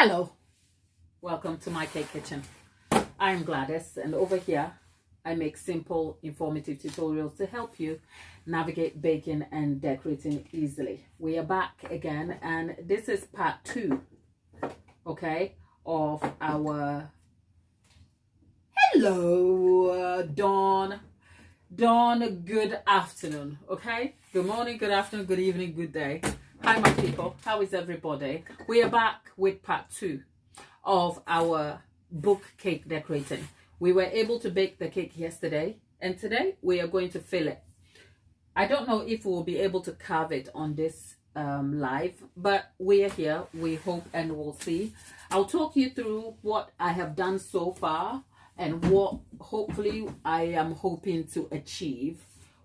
Hello, welcome to my cake kitchen. I'm Gladys, and over here I make simple, informative tutorials to help you navigate baking and decorating easily. We are back again, and this is part 2, okay, of our hello Dawn, good afternoon, okay, good morning, good afternoon, good evening, good day. Hi my people, how is everybody? We are back with part 2 of our book cake decorating. We were able to bake the cake yesterday, and today we are going to fill it. I don't know if we'll be able to carve it on this live, but we are here, we hope, and we'll see. I'll talk you through what I have done so far and what hopefully I am hoping to achieve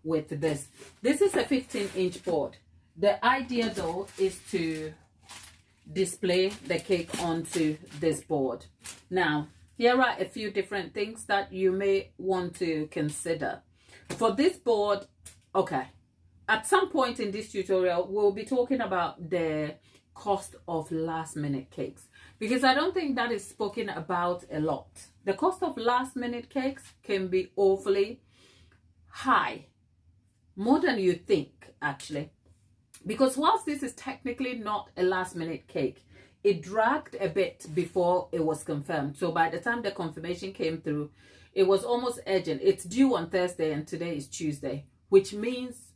with this. This is a 15-inch board. The idea though is to display the cake onto this board. Now, here are a few different things that you may want to consider. For this board, okay, at some point in this tutorial, we'll be talking about the cost of last minute cakes, because I don't think that is spoken about a lot. The cost of last minute cakes can be awfully high, more than you think actually. Because whilst this is technically not a last minute cake, it dragged a bit before it was confirmed. So by the time the confirmation came through, it was almost urgent. It's due on Thursday and today is Tuesday, which means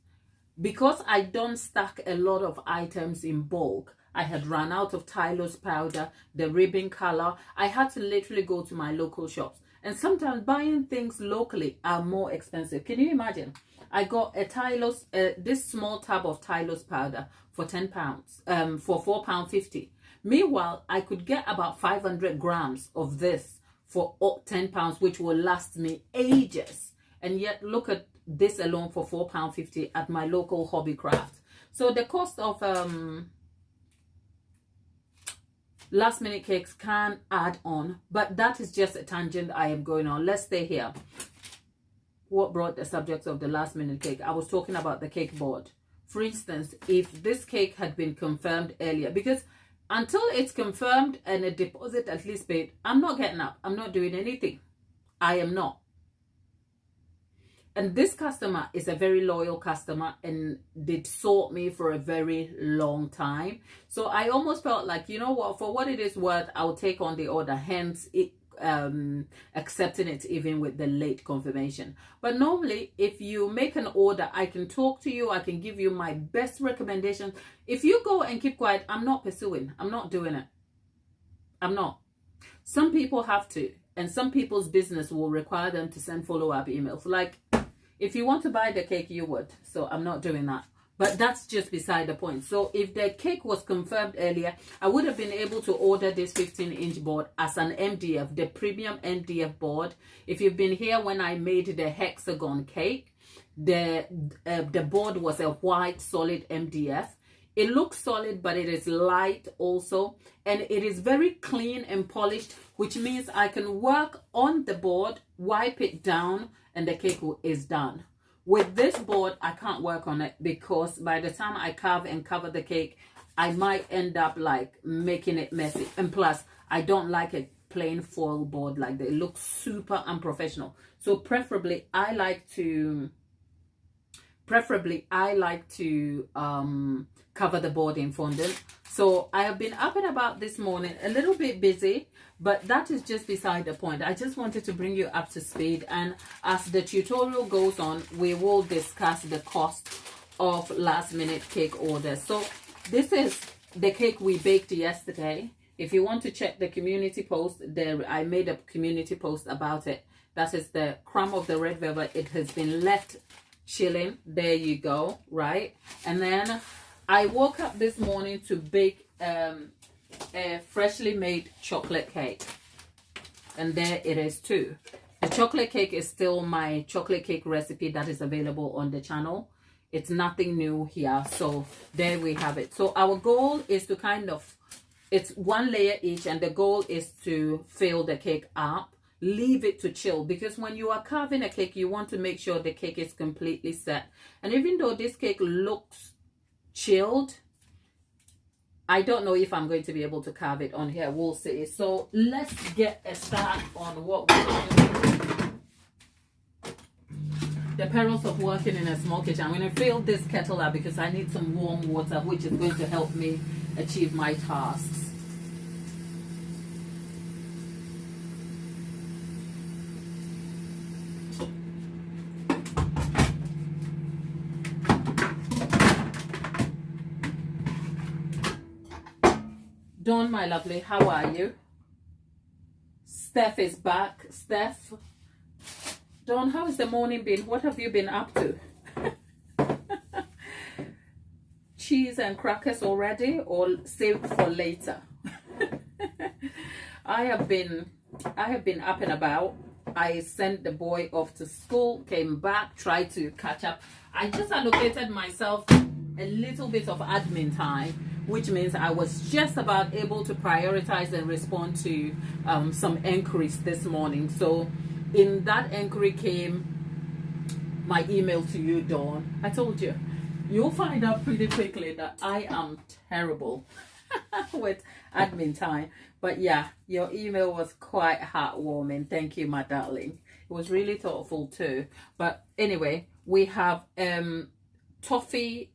because I don't stack a lot of items in bulk, I had run out of Tylo's powder, the ribbon color. I had to literally go to my local shops. And sometimes buying things locally are more expensive. Can you imagine? I got a Tylo's, this small tub of Tylo's powder for £10, for £4.50. Meanwhile, I could get about 500 grams of this for £10, which will last me ages. And yet, look at this alone for £4.50 at my local Hobbycraft. So the cost of last minute cakes can add on, but that is just a tangent I am going on. Let's stay here. What brought the subject of the last minute cake? I was talking about the cake board. For instance, if this cake had been confirmed earlier, because until it's confirmed and a deposit at least paid, I'm not getting up. I'm not doing anything. I am not. And this customer is a very loyal customer and did sought me for a very long time. So I almost felt like, you know what, for what it is worth, I'll take on the order. Hence, it accepting it even with the late confirmation. But normally, if you make an order, I can talk to you, I can give you my best recommendations. If you go and keep quiet, I'm not pursuing, I'm not doing it. I'm not. Some people have to, and some people's business will require them to send follow-up emails. Like, if you want to buy the cake, you would. So I'm not doing that. But that's just beside the point. So if the cake was confirmed earlier, I would have been able to order this 15-inch board as an MDF, the premium MDF board. If you've been here when I made the hexagon cake, the board was a white solid MDF. It looks solid, but it is light also. And it is very clean and polished, which means I can work on the board, wipe it down, and the cake is done. With this board, I can't work on it because by the time I carve and cover the cake, I might end up like making it messy. And plus, I don't like a plain foil board like that. It looks super unprofessional. So preferably, I like to cover the board in fondant. So I have been up and about this morning, a little bit busy, but that is just beside the point. I just wanted to bring you up to speed, and as the tutorial goes on, we will discuss the cost of last minute cake orders. So this is the cake we baked yesterday. If you want to check the community post, there I made a community post about it. That is the crumb of the red velvet. It has been left chilling. There you go, right? And then I woke up this morning to bake a freshly made chocolate cake. And there it is too. The chocolate cake is still my chocolate cake recipe that is available on the channel. It's nothing new here. So there we have it. So our goal is to kind of, it's one layer each, and the goal is to fill the cake up. Leave it to chill, because when you are carving a cake, you want to make sure the cake is completely set. And even though this cake looks chilled, I don't know if I'm going to be able to carve it on here. We'll see. So let's get a start on what we're doing. The perils of working in a small kitchen. I'm going to fill this kettle up because I need some warm water, which is going to help me achieve my tasks. Dawn, my lovely, how are you? Steph is back. Steph, Dawn, how has the morning been? What have you been up to? Cheese and crackers already, or save for later? I have been up and about. I sent the boy off to school, came back, tried to catch up. I just allocated myself a little bit of admin time, which means I was just about able to prioritize and respond to some inquiries this morning. So in that inquiry came my email to you, Dawn. I told you, you'll find out pretty quickly that I am terrible with admin time. But yeah, your email was quite heartwarming. Thank you, my darling. It was really thoughtful too. But anyway, we have toffee.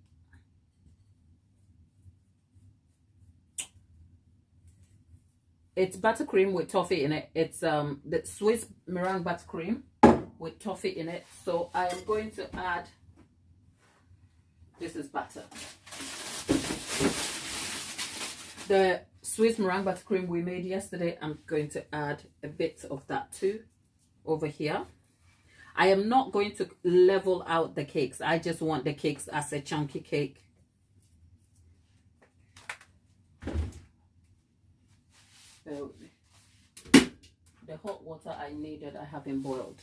It's buttercream with toffee in it. It's the Swiss meringue buttercream with toffee in it. So I am going to add, this is butter. The Swiss meringue buttercream we made yesterday, I'm going to add a bit of that too over here. I am not going to level out the cakes. I just want the cakes as a chunky cake. Bear with me. The hot water I needed, I haven't boiled.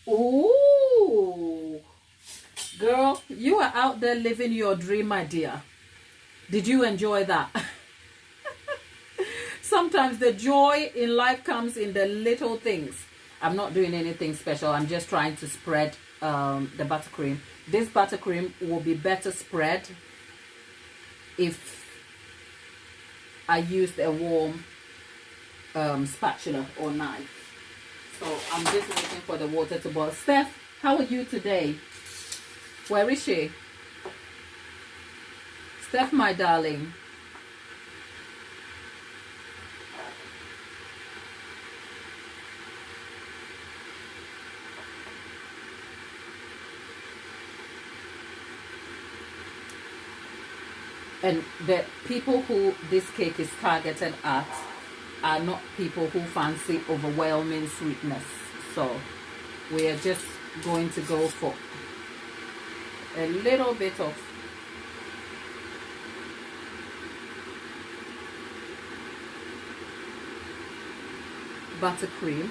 Oh, girl, you are out there living your dream, my dear. Did you enjoy that? Sometimes the joy in life comes in the little things. I'm not doing anything special. I'm just trying to spread the buttercream. This buttercream will be better spread if I used a warm spatula or knife. So I'm just waiting for the water to boil. Steph, how are you today? Where is she? Steph, my darling. And the people who this cake is targeted at are not people who fancy overwhelming sweetness. So we are just going to go for a little bit of buttercream.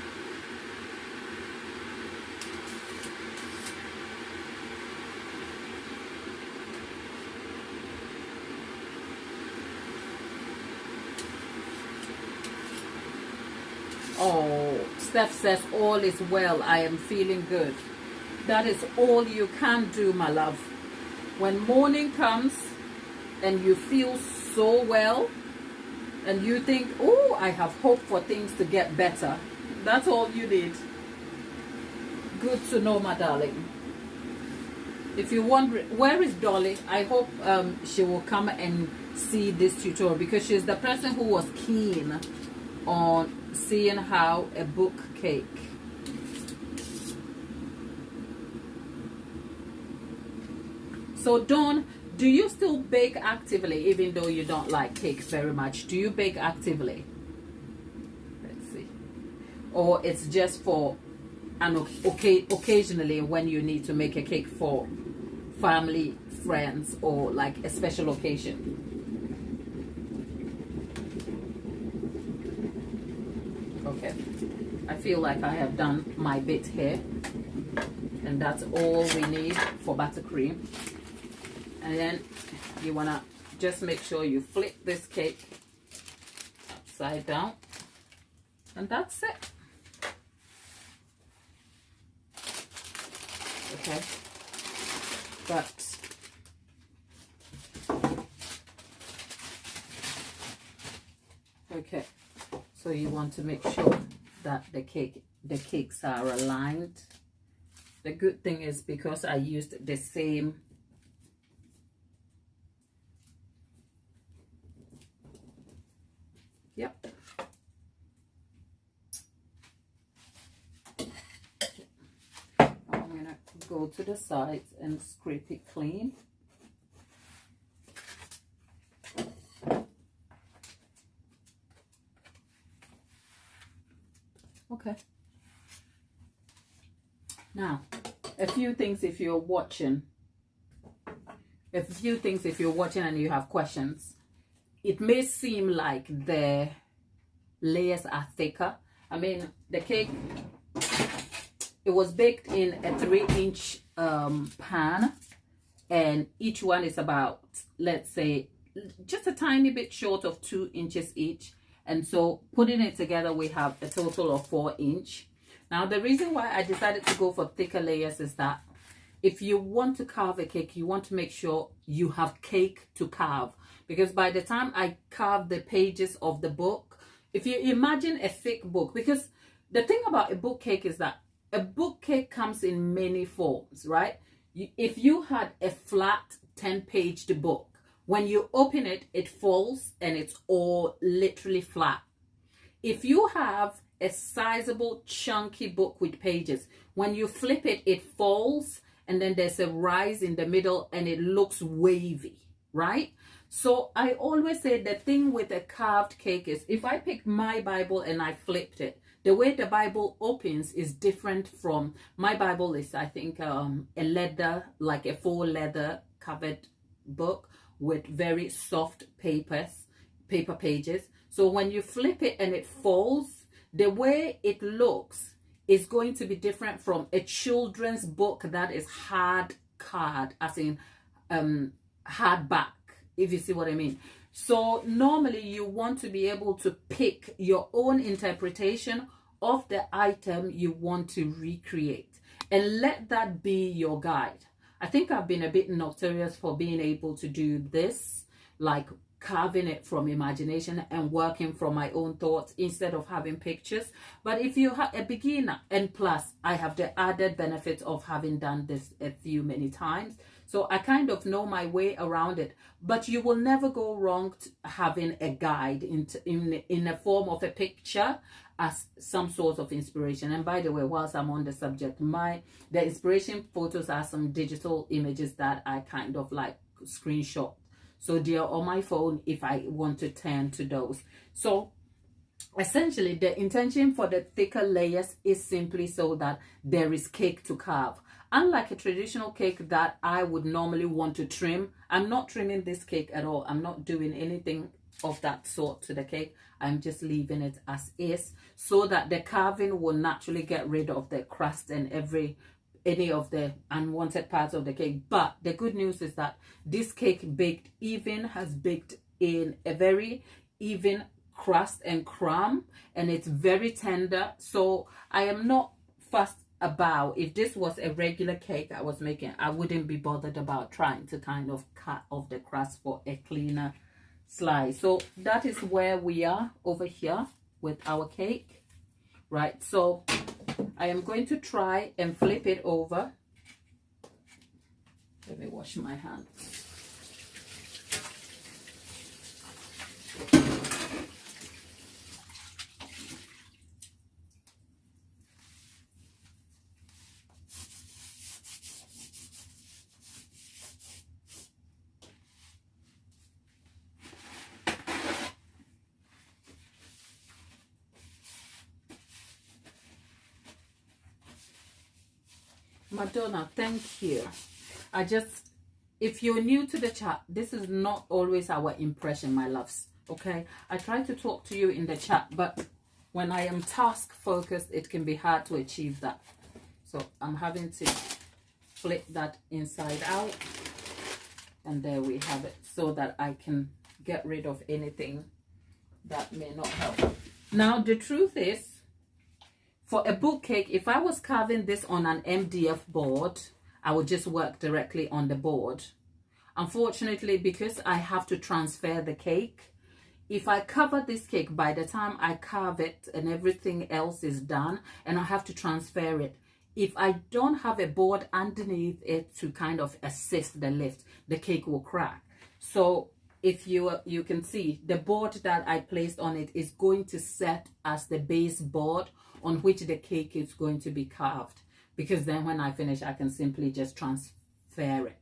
Oh, Steph says all is well. I am feeling good. That is all you can do, my love. When morning comes and you feel so well and you think, oh, I have hope for things to get better. That's all you need. Good to know, my darling. If you wonder, where is Dolly? I hope she will come and see this tutorial because she's the person who was keen on seeing how a book cake. So Dawn, do you still bake actively even though you don't like cakes very much? Do you bake actively? Let's see. Or it's just for an occasionally when you need to make a cake for family, friends, or like a special occasion? Okay, I feel like I have done my bit here, and that's all we need for buttercream. And then you want to just make sure you flip this cake upside down, and that's it. okay? But okay, so you want to make sure that the cakes are aligned. The good thing is, because I used the same yep, I'm gonna go to the sides and scrape it clean. Okay. Now, a few things if you're watching. And you have questions. It may seem like the layers are thicker. I mean, the cake, it was baked in a 3-inch pan, and each one is about, let's say, just a tiny bit short of 2 inches each. And so putting it together, we have a total of 4 inch. Now, the reason why I decided to go for thicker layers is that if you want to carve a cake, you want to make sure you have cake to carve. Because by the time I carve the pages of the book, if you imagine a thick book, because the thing about a book cake is that a book cake comes in many forms, right? If you had a flat 10-page book, when you open it, it falls and it's all literally flat. If you have a sizable chunky book with pages, when you flip it, it falls and then there's a rise in the middle and it looks wavy, right? So I always say the thing with a carved cake is, if I pick my Bible and I flipped it, the way the Bible opens is different from, my Bible is, I think, a leather, like a faux leather covered book with very soft paper pages. So when you flip it and it falls, the way it looks is going to be different from a children's book that is hard card, as in hardback, if you see what I mean. So normally you want to be able to pick your own interpretation of the item you want to recreate and let that be your guide. I think I've been a bit notorious for being able to do this, like carving it from imagination and working from my own thoughts instead of having pictures. But if you have a beginner, and plus I have the added benefit of having done this many times, so I kind of know my way around it. But you will never go wrong having a guide in a form of a picture as some sort of inspiration. And by the way, whilst I'm on the subject, the inspiration photos are some digital images that I kind of like screenshot. So they're on my phone if I want to turn to those. So essentially, the intention for the thicker layers is simply so that there is cake to carve. Unlike a traditional cake that I would normally want to trim, I'm not trimming this cake at all. I'm not doing anything of that sort to the cake. I'm just leaving it as is so that the carving will naturally get rid of the crust and any of the unwanted parts of the cake. But the good news is that this cake has baked in a very even crust and crumb, and it's very tender. So I am not fussed about, if this was a regular cake I was making, I wouldn't be bothered about trying to kind of cut off the crust for a cleaner slice. So that is where we are over here with our cake, right? So I am going to try and flip it over. Let me wash my hands. Madonna, thank you. If you're new to the chat, this is not always our impression, my loves, okay? I try to talk to you in the chat, but when I am task focused, it can be hard to achieve that. So I'm having to flip that inside out, and there we have it, so that I can get rid of anything that may not help. Now, the truth is, for a book cake, if I was carving this on an MDF board, I will just work directly on the board. Unfortunately, because I have to transfer the cake, if I cover this cake, by the time I carve it and everything else is done and I have to transfer it, if I don't have a board underneath it to kind of assist the lift, the cake will crack. So if you can see, the board that I placed on it is going to set as the base board on which the cake is going to be carved, because then when I finish, I can simply just transfer it.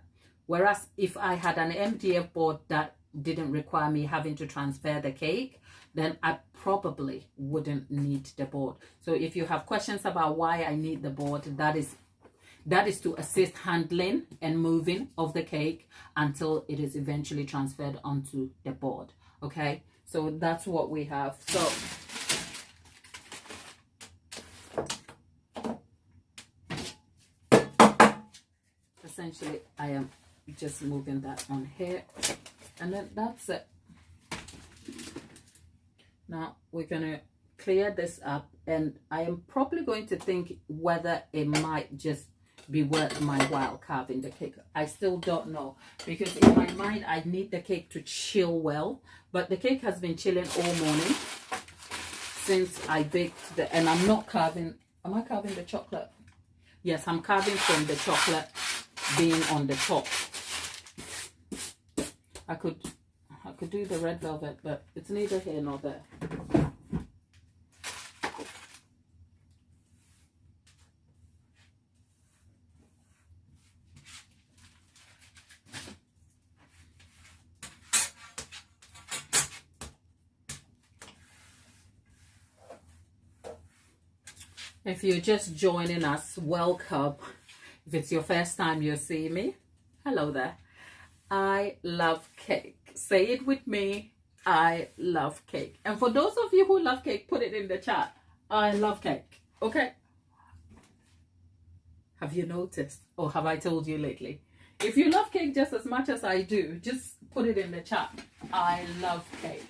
Whereas if I had an MDF board that didn't require me having to transfer the cake, then I probably wouldn't need the board. So if you have questions about why I need the board, that is to assist handling and moving of the cake until it is eventually transferred onto the board. Okay, so that's what we have. So essentially I am just moving that on here, and then that's it. Now we're gonna clear this up, and I am probably going to think whether it might just be worth my while carving the cake. I still don't know, because in my mind I need the cake to chill well, but the cake has been chilling all morning since I baked the, and I'm not carving, am I carving the chocolate? Yes, I'm carving from the chocolate being on the top. I could do the red velvet, but it's neither here nor there. If you're just joining us, welcome. If it's your first time you're seeing me, hello there. I love cake. Say it with me. I love cake. And for those of you who love cake, put it in the chat. I love cake. Okay. Have you noticed, or have I told you lately? If you love cake just as much as I do, just put it in the chat. I love cake.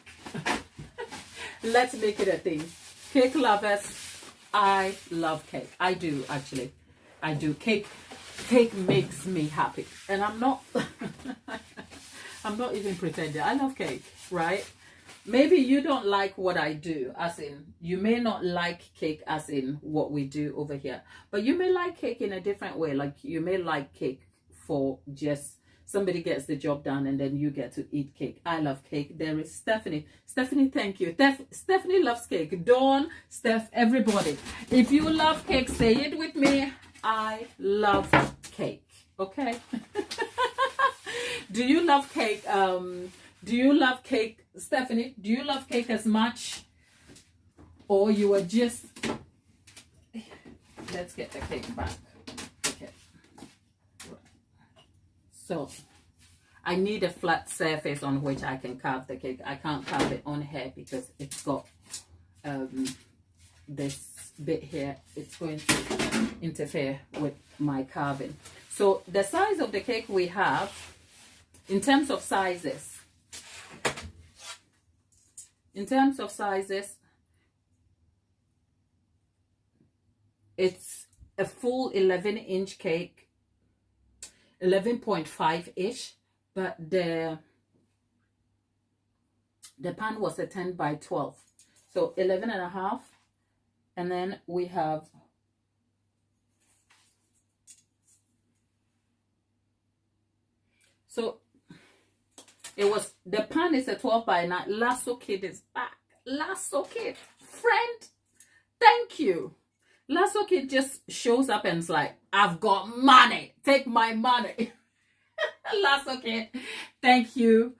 Let's make it a thing. Cake lovers, I love cake. I do, actually. I do. Cake makes me happy. And I'm not I'm not even pretending. I love cake, right? Maybe you don't like what I do, as in, you may not like cake as in what we do over here, but you may like cake in a different way. Like you may like cake for just somebody gets the job done and then you get to eat cake. I love cake. There is Stephanie. Stephanie, thank you. Stephanie loves cake. Dawn, Steph, everybody. If you love cake, say it with me. I love cake. Okay. Do you love cake? Do you love cake, Stephanie? Do you love cake as much, or you are just? Let's get the cake back. Okay. So I need a flat surface on which I can carve the cake. I can't carve it on here because it's got this bit here. It's going to interfere with my carving. So the size of the cake we have, in terms of sizes, it's a full 11-inch cake, 11.5-ish, but the pan was a 10 by 12, so 11 and a half. And then we have the pan is a 12 by 9. Lasso Kid is back. Lasso Kid, friend, thank you. Lasso Kid just shows up and is like, I've got money, take my money. Lasso Kid, thank you.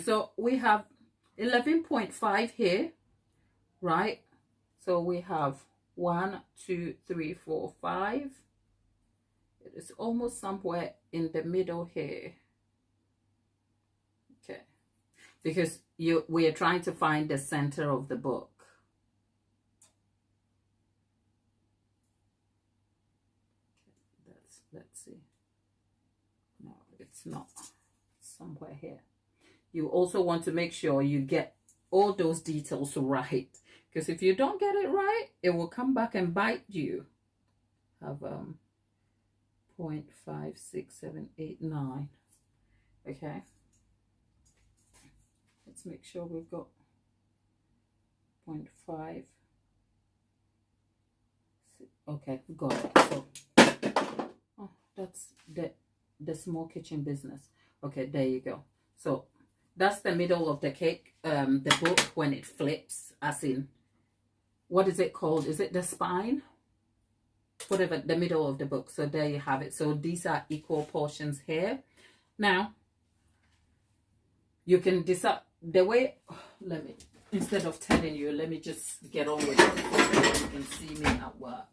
So we have 11.5 here, right? So we have 1, 2, 3, 4, 5. It is almost somewhere in the middle here. Okay, because we are trying to find the center of the book. Let's see. No, it's not. It's somewhere here. You also want to make sure you get all those details right, because if you don't get it right, it will come back and bite you. I've 0.5678 okay, let's make sure we've got 0.5. Okay, got it. So oh, that's the small kitchen business. Okay, there you go. So that's the middle of the cake, the book when it flips, as in, what is it called? Is it the spine? Whatever, the middle of the book. So there you have it. So these are equal portions here. Now you can decide the way. Let me, instead of telling you, let me just get on with it so you can see me at work.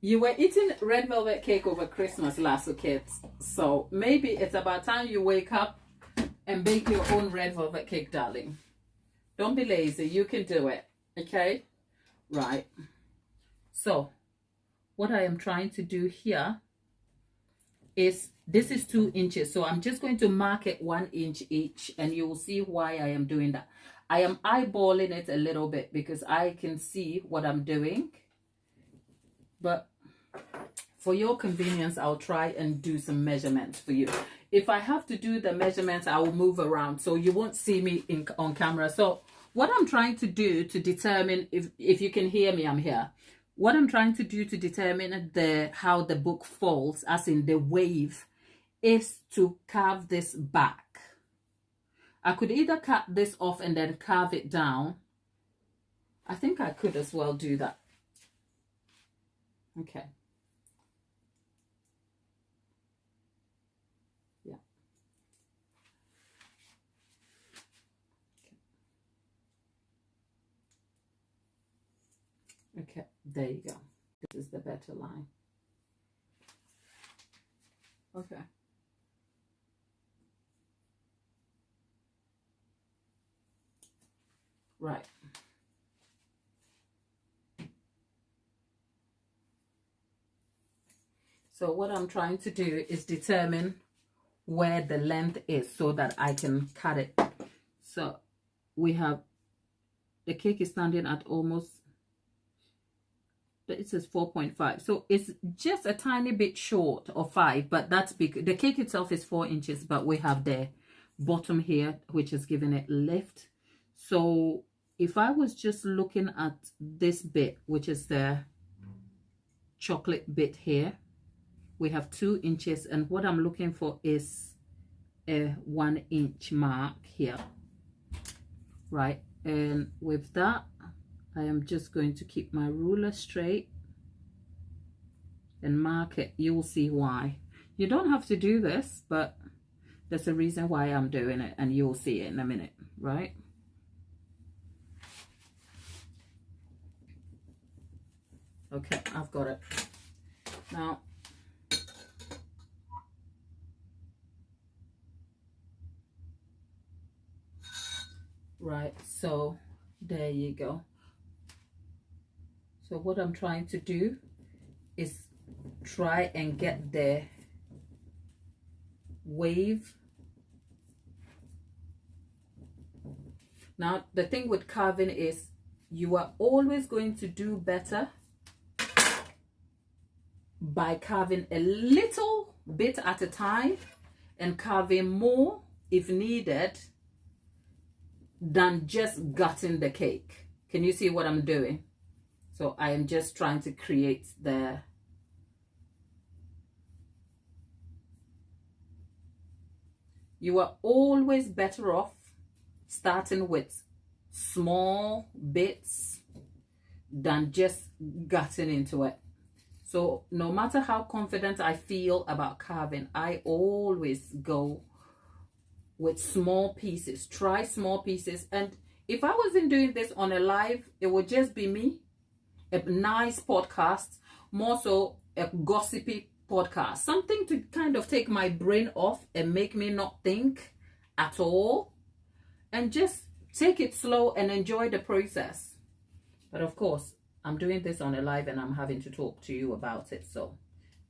You were eating red velvet cake over Christmas last week, kids. So maybe it's about time you wake up and bake your own red velvet cake, darling. Don't be lazy. You can do it. Okay? Right. So what I am trying to do here is, this is 2 inches. So I'm just going to mark it 1 inch each, and you will see why I am doing that. I am eyeballing it a little bit because I can see what I'm doing. But for your convenience, I'll try and do some measurements for you. If I have to do the measurements, I will move around, so you won't see me on camera. So what I'm trying to do to determine, if you can hear me, I'm here. What I'm trying to do to determine how the book falls, as in the wave, is to carve this back. I could either cut this off and then carve it down. I think I could as well do that. Okay. Yeah. Okay, there you go. This is the better line. Okay. Right. So what I'm trying to do is determine where the length is so that I can cut it. So we have, the cake is standing at almost, it says 4.5. So it's just a tiny bit short of 5, but that's because the cake itself is 4 inches, but we have the bottom here, which is giving it lift. So if I was just looking at this bit, which is the chocolate bit here, we have 2 inches, and what I'm looking for is a 1 inch mark here, right? And with that, I am just going to keep my ruler straight and mark it. You will see why. You don't have to do this, but there's a reason why I'm doing it, and you'll see it in a minute, right? Okay, I've got it. Now, right, so there you go. So what I'm trying to do is try and get the wave. Now, the thing with carving is you are always going to do better by carving a little bit at a time and carving more if needed than just gutting the cake. Can you see what I'm doing? So I am just trying to create the you are always better off starting with small bits than just gutting into it. So no matter how confident I feel about carving, I always go with small pieces. Try small pieces. And if I wasn't doing this on a live, it would just be me, a nice podcast, more so a gossipy podcast, something to kind of take my brain off and make me not think at all, and just take it slow and enjoy the process. But of course, I'm doing this on a live and I'm having to talk to you about it, so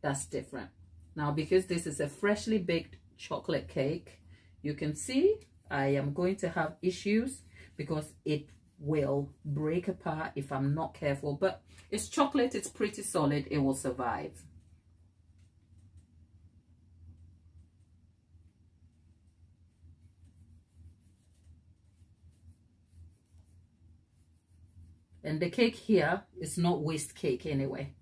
that's different. Now, because this is a freshly baked chocolate cake, you can see I am going to have issues because it will break apart if I'm not careful. But it's chocolate, it's pretty solid, it will survive. And the cake here is not waste cake anyway.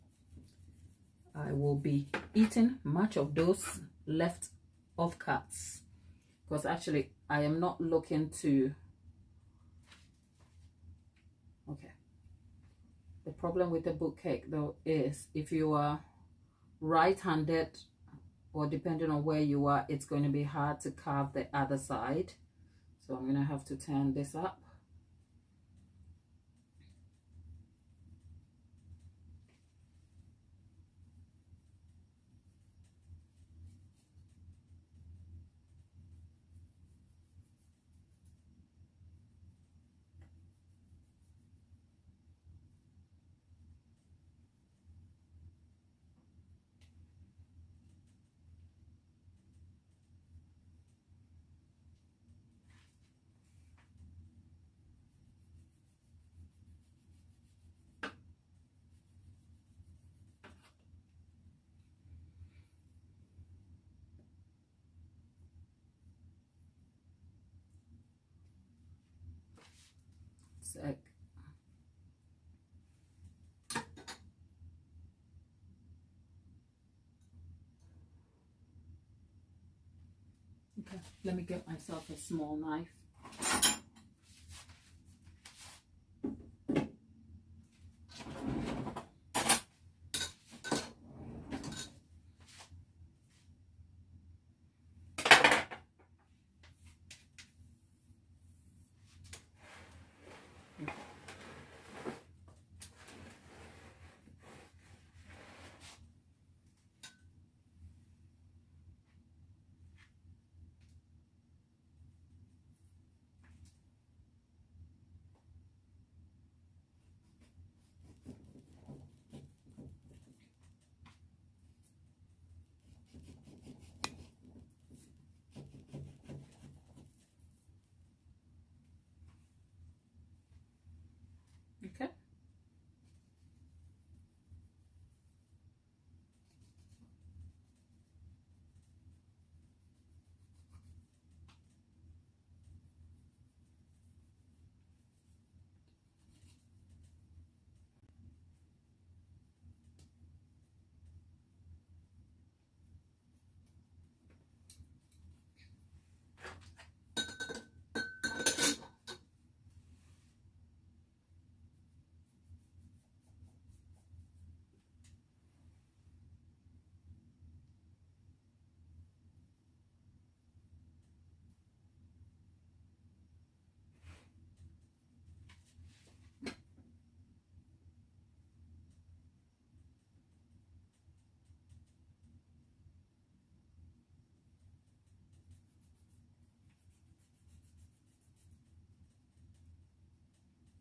I will be eating much of those left of cuts, because actually I am not looking to, okay. The problem with the book cake though is if you are right-handed, or depending on where you are, it's going to be hard to carve the other side. So I'm going to have to turn this up. Sec. Okay, let me get myself a small knife. Okay.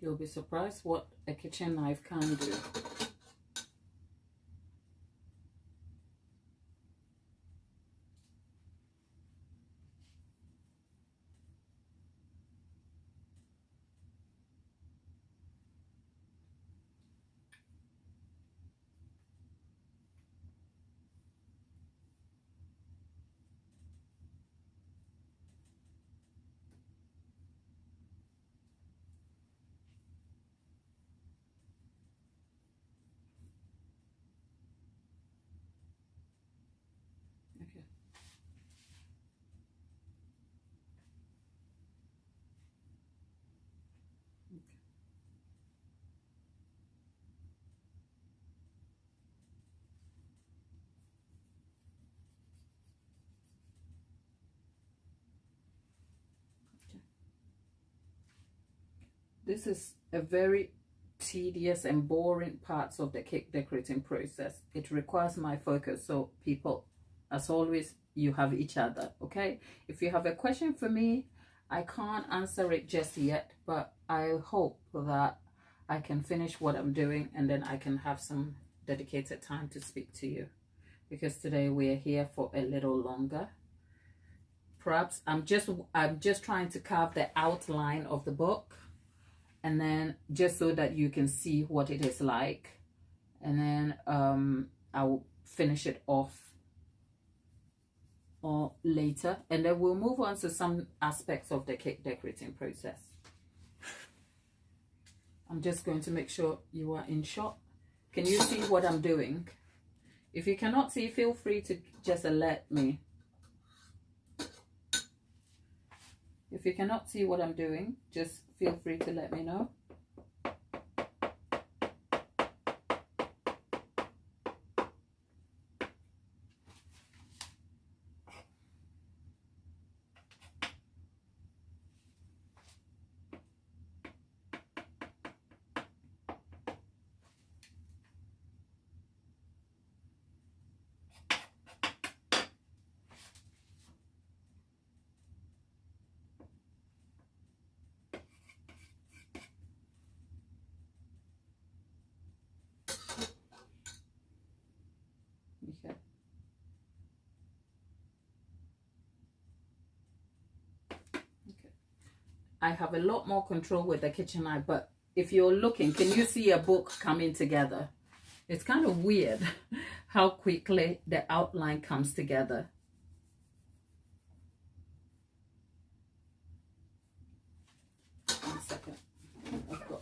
You'll be surprised what a kitchen knife can do. Okay. This is a very tedious and boring parts of the cake decorating process. It requires my focus. So people, as always, you have each other. Okay, if you have a question for me, I can't answer it just yet, but I hope that I can finish what I'm doing and then I can have some dedicated time to speak to you, because today we are here for a little longer. perhaps I'm just trying to carve the outline of the book, and then just so that you can see what it is like, and then I'll finish it off or later, and then we'll move on to some aspects of the cake decorating process. I'm just going to make sure you are in shot. Can you see what I'm doing? If you cannot see, feel free to just alert me. If you cannot see what I'm doing, just feel free to let me know. Okay. I have a lot more control with the kitchen knife, but if you're looking, can you see a book coming together? It's kind of weird how quickly the outline comes together. One second. I've got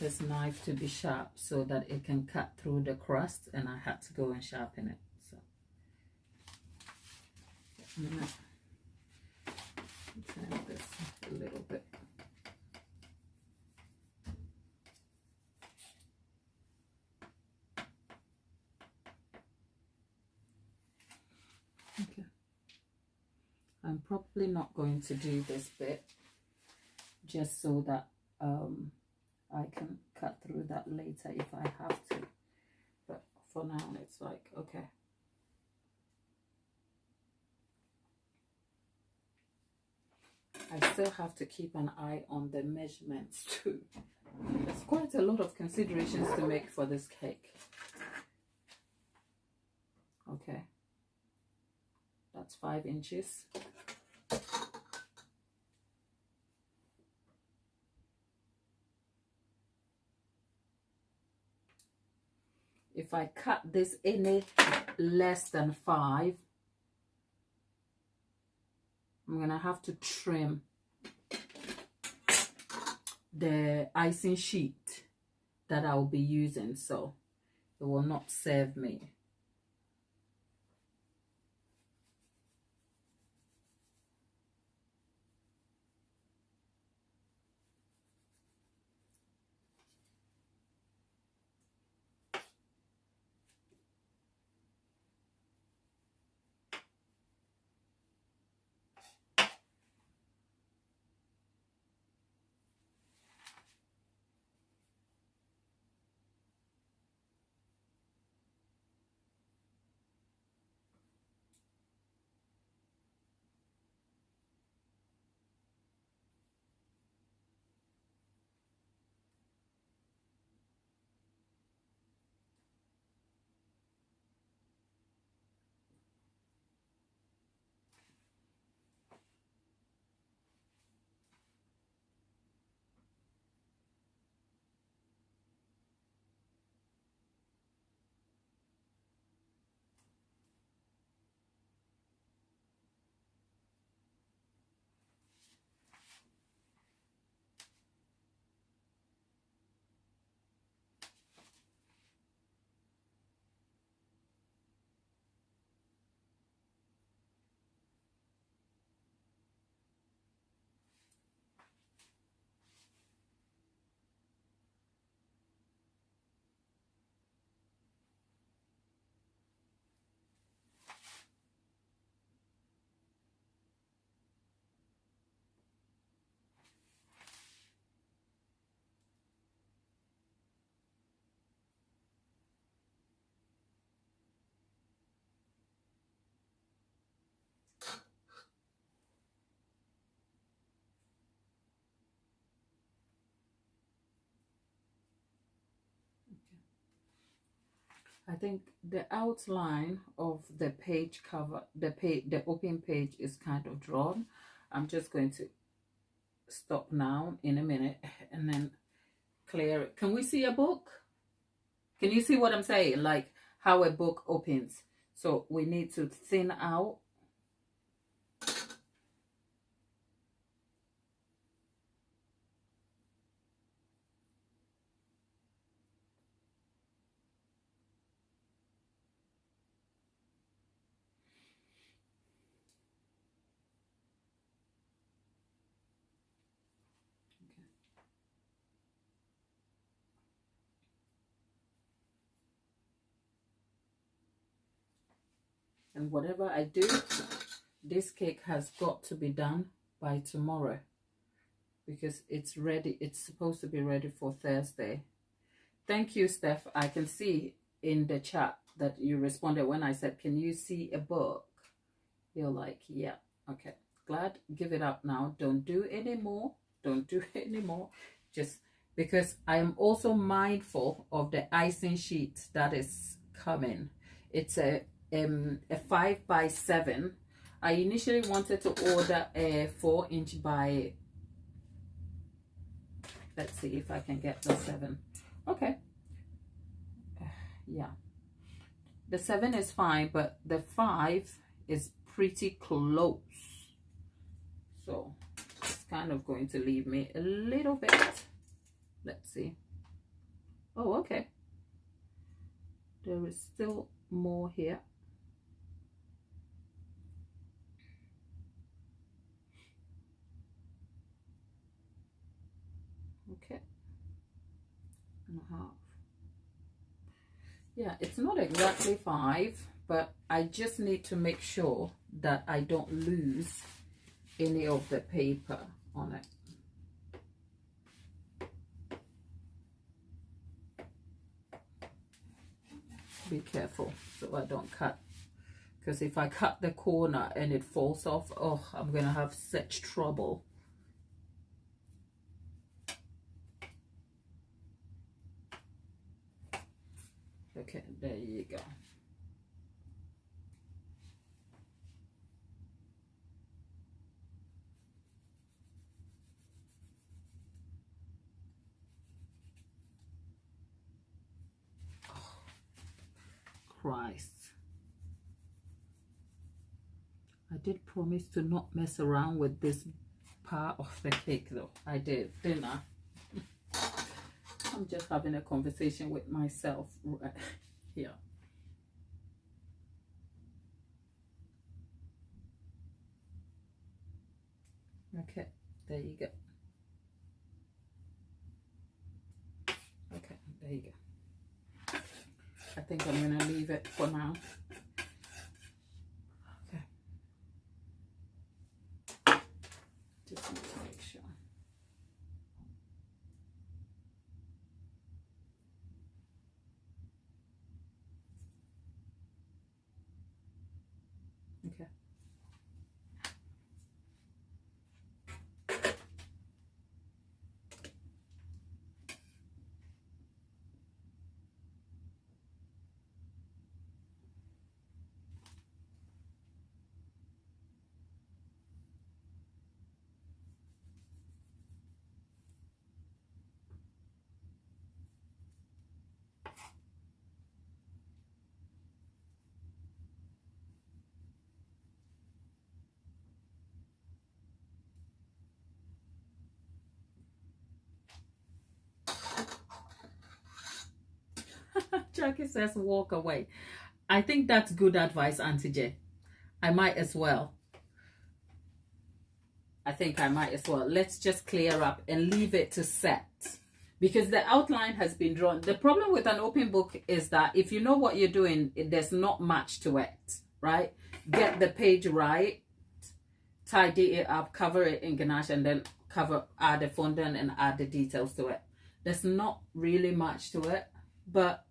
this knife to be sharp so that it can cut through the crust, and I had to go and sharpen it. So I'm gonna turn this a little bit. Okay, I'm probably not going to do this bit just so that I can cut through that later if I have to, but for now it's like, okay. I still have to keep an eye on the measurements too. There's quite a lot of considerations to make for this cake. Okay, that's 5 inches. If I cut this any less than 5, I'm gonna have to trim the icing sheet that I'll be using, so it will not serve me. I think the outline of the page cover, the open page is kind of drawn. I'm just going to stop now in a minute and then clear it. Can we see a book? Can you see what I'm saying? Like how a book opens. So we need to thin out. And whatever I do, this cake has got to be done by tomorrow because it's ready. It's supposed to be ready for Thursday. Thank you, Steph. I can see in the chat that you responded when I said, can you see a book? You're like, yeah, okay. Glad. Give it up now. Don't do any more. Don't do any more. Just because I am also mindful of the icing sheet that is coming. It's a 5x7. I initially wanted to order a 4-inch by, let's see if I can get the 7. Okay. Yeah. The 7 is fine, but the 5 is pretty close. So it's kind of going to leave me a little bit. Let's see. Oh, okay. There is still more here. Okay. And a half. Yeah, it's not exactly 5, but I just need to make sure that I don't lose any of the paper on it. Be careful so I don't cut, because if I cut the corner and it falls off, oh, I'm gonna have such trouble. Okay, there you go. Oh, Christ. I did promise to not mess around with this part of the cake though. I did, didn't I? I'm just having a conversation with myself right here. Okay, there you go. Okay, there you go. I think I'm gonna leave it for now. Okay. Just need to make sure. Okay. Jackie says walk away. I think that's good advice, Auntie J. I might as well. I think I might as well. Let's just clear up and leave it to set. Because the outline has been drawn. The problem with an open book is that if you know what you're doing, there's not much to it, right? Get the page right, tidy it up, cover it in ganache, and then add the fondant and add the details to it. There's not really much to it, but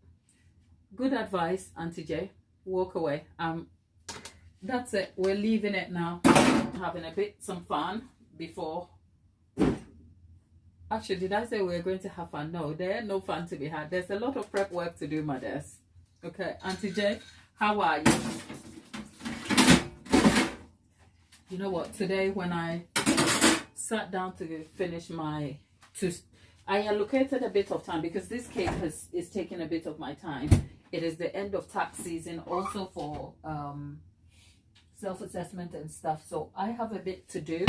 good advice, Auntie J. Walk away. That's it. We're leaving it now. Having some fun before. Actually, did I say we're going to have fun? No, there's no fun to be had. There's a lot of prep work to do, mothers. Okay, Auntie J, how are you? You know what? Today, when I sat down to finish I allocated a bit of time because this cake is taking a bit of my time. It is the end of tax season, also for self-assessment and stuff. So I have a bit to do.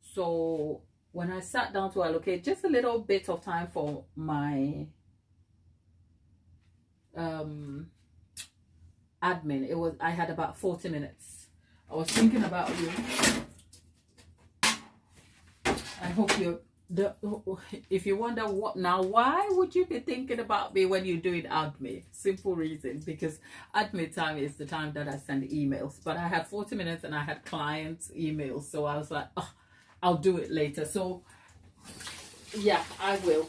So when I sat down to allocate just a little bit of time for my admin, I had about 40 minutes. I was thinking about you. I hope if you wonder why would you be thinking about me when you're doing admin? Simple reason, because admin time is the time that I send emails. But I had 40 minutes and I had clients' emails, so I was like, oh, I'll do it later. So yeah, I will.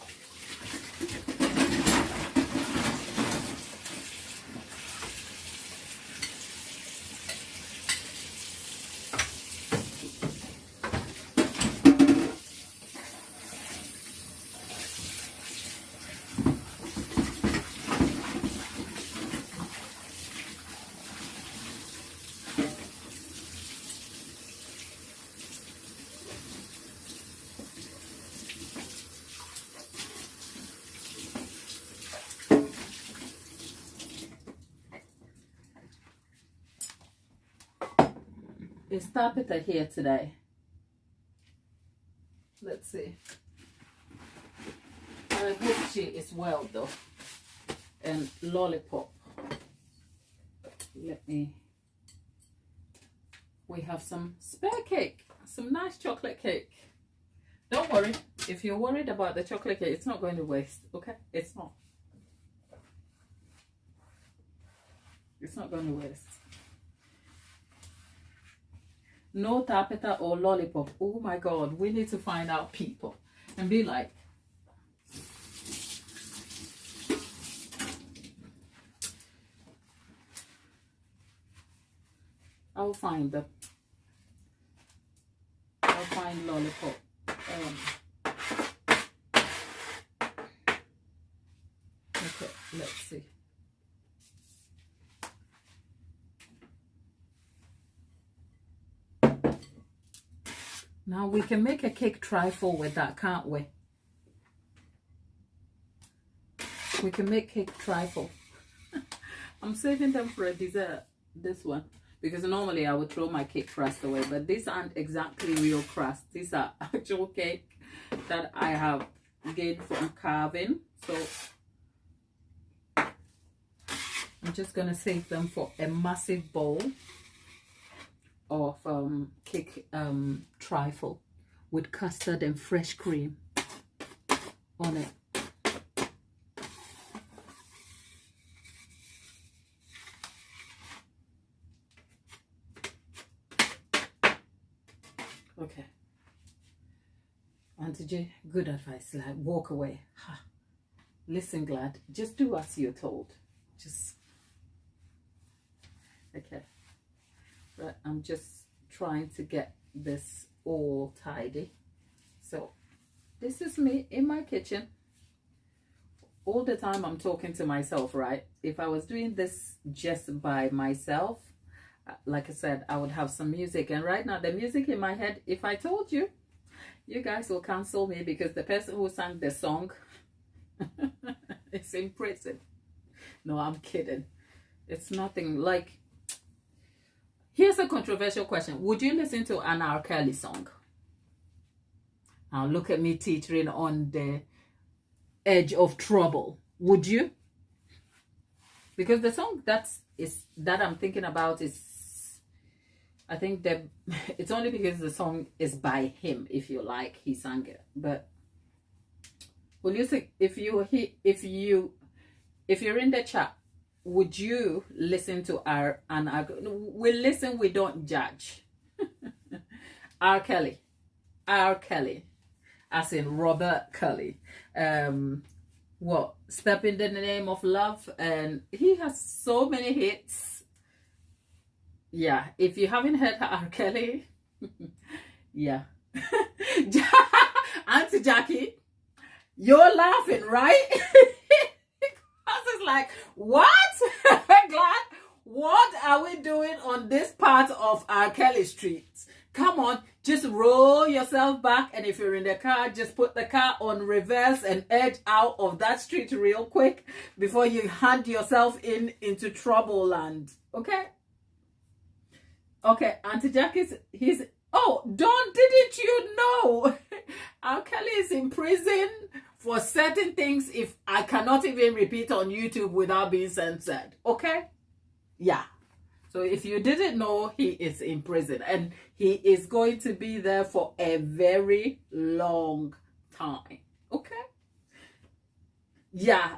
Is Tabitha here today? Let's see. I hope she is well though. And Lollipop. We have some spare cake, some nice chocolate cake. Don't worry, if you're worried about the chocolate cake, it's not going to waste, okay? It's not. It's not going to waste. No Tapeta or Lollipop. Oh my God, we need to find out people and be like, I'll find Lollipop. Okay, let's see. Now we can make a cake trifle with that, can't we? We can make cake trifle. I'm saving them for a dessert, this one, because normally I would throw my cake crust away, but these aren't exactly real crust. These are actual cake that I have gained from carving. So I'm just gonna save them for a massive bowl of cake trifle with custard and fresh cream on it. Okay, Auntie J, good advice. Like, walk away. Ha. Listen, Glad, just do as you're told. Just okay. Right, I'm just trying to get this all tidy. So this is me in my kitchen. All the time I'm talking to myself, right? If I was doing this just by myself, like I said, I would have some music. And right now the music in my head, if I told you, you guys will cancel me because the person who sang the song is in prison. No, I'm kidding. It's nothing. Like, here's a controversial question. Would you listen to an R. Kelly song? Now look at me teetering on the edge of trouble. Would you? Because the song that I'm thinking about is, I think that it's only because the song is by him, if you like, he sang it. But will you think, if you're in the chat, would you listen to we listen, we don't judge. R. Kelly, as in Robert Kelly. What? Step in the Name of Love, and he has so many hits. Yeah, if you haven't heard R. Kelly, yeah. Auntie Jackie, you're laughing, right? Because it's like, what? Glad, what are we doing on this part of R. Kelly Street? Come on, just roll yourself back, and if you're in the car, just put the car on reverse and edge out of that street real quick before you hand yourself into trouble land. Okay? Okay, Auntie Jackie's, oh, Dawn, didn't you know? R. Kelly is in prison for certain things if I cannot even repeat on YouTube without being censored. Okay? Yeah. So if you didn't know, he is in prison and he is going to be there for a very long time. Okay? Yeah.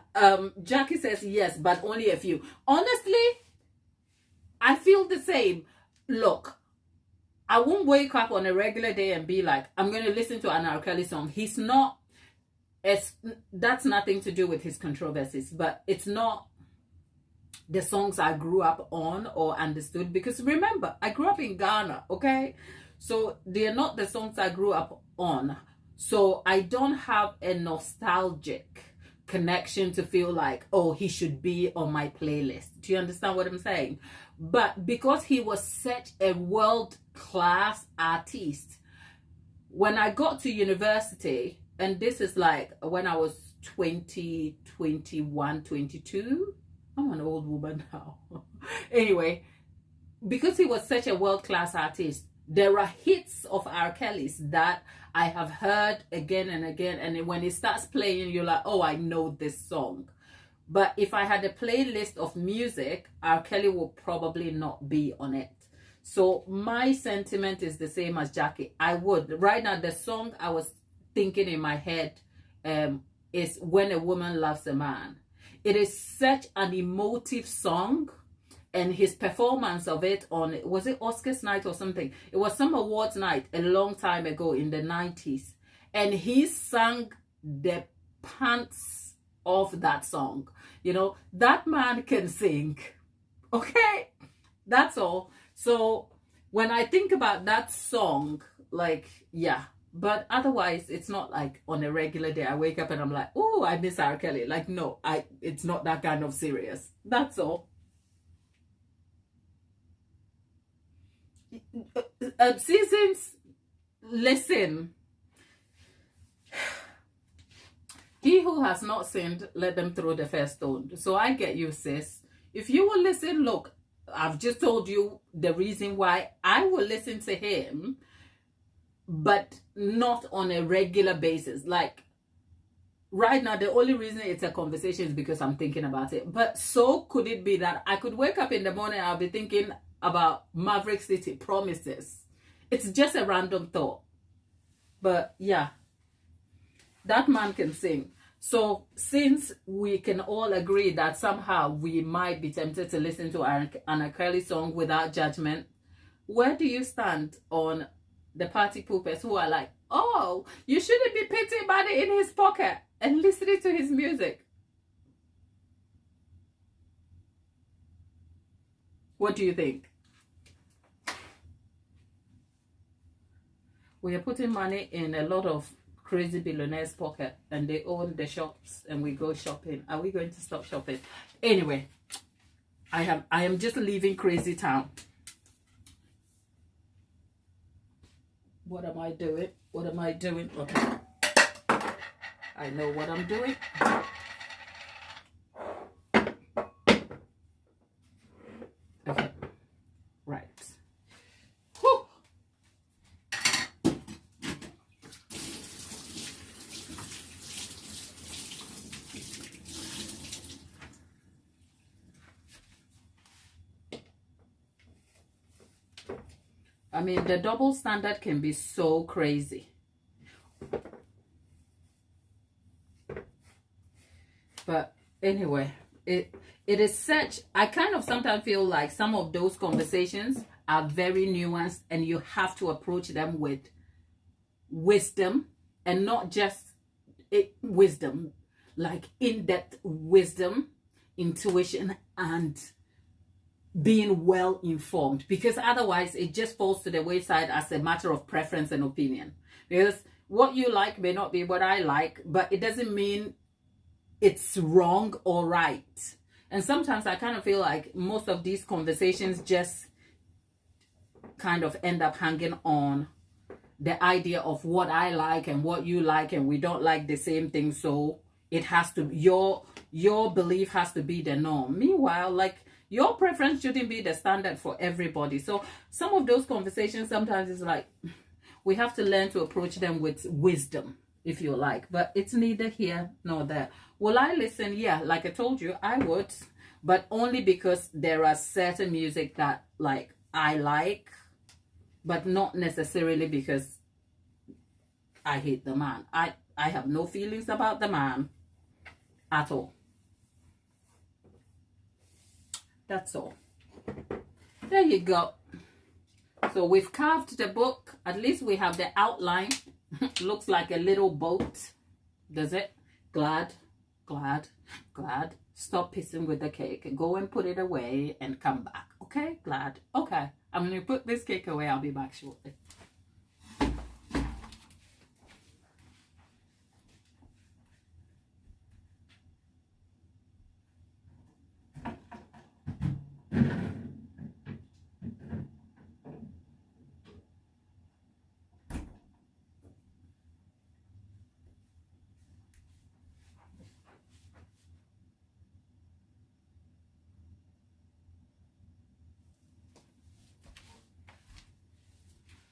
Jackie says yes, but only a few. Honestly, I feel the same. Look, I won't wake up on a regular day and be like, I'm going to listen to an R. Kelly song. He's not, that's nothing to do with his controversies, but it's not the songs I grew up on or understood, because remember, I grew up in Ghana, okay? So they're not the songs I grew up on. So I don't have a nostalgic connection to feel like, oh, he should be on my playlist. Do you understand what I'm saying? But because he was such a world-class artist, when I got to university, and this is like when I was 20, 21, 22, I'm an old woman now. Anyway, because he was such a world-class artist, there are hits of R. Kelly's that I have heard again and again. And when it starts playing, you're like, oh, I know this song. But if I had a playlist of music, R. Kelly will probably not be on it. So my sentiment is the same as Jackie. I would. Right now, the song I was thinking in my head is When a Woman Loves a Man. It is such an emotive song, and his performance of it on, was it Oscars night or something? It was some awards night a long time ago in the 90s. And he sang the pants off that song. You know, that man can sing. Okay? That's all. So when I think about that song, like, yeah. But otherwise, it's not like on a regular day I wake up and I'm like, oh, I miss R. Kelly. Like, no, it's not that kind of serious. That's all. Seasons, listen. He who has not sinned, let them throw the first stone. So I get you, sis. If you will listen, look, I've just told you the reason why I will listen to him, but not on a regular basis. Like right now, the only reason it's a conversation is because I'm thinking about it. But so could it be that I could wake up in the morning and I'll be thinking about Maverick City Promises. It's just a random thought. But yeah, that man can sing. So since we can all agree that somehow we might be tempted to listen to an R. Kelly song without judgment, where do you stand on the party poopers who are like, oh, you shouldn't be putting money in his pocket and listening to his music? What do you think? We are putting money in a lot of crazy billionaires' pocket and they own the shops and we go shopping. Are we going to stop shopping? Anyway, I am just leaving crazy town. What am I doing? What am I doing? Okay. I know what I'm doing. Okay. Right. Whew. I mean, the double standard can be so crazy. But anyway, it is such, I kind of sometimes feel like some of those conversations are very nuanced and you have to approach them with wisdom and not just wisdom, like in-depth wisdom, intuition, and being well informed, because otherwise it just falls to the wayside as a matter of preference and opinion. Because what you like may not be what I like, but it doesn't mean it's wrong or right. And sometimes I kind of feel like most of these conversations just kind of end up hanging on the idea of what I like and what you like, and we don't like the same thing, so it has to, your belief has to be the norm. Meanwhile, like, your preference shouldn't be the standard for everybody. So some of those conversations sometimes is like, we have to learn to approach them with wisdom, if you like. But it's neither here nor there. Will I listen? Yeah, like I told you, I would, but only because there are certain music that like I like, but not necessarily because I hate the man. I have no feelings about the man at all. That's all. There you go. So we've carved the book. At least we have the outline. Looks like a little boat. Does it? Glad, glad, glad. Stop pissing with the cake. Go and put it away and come back. Okay? Glad. Okay. I'm going to put this cake away. I'll be back shortly.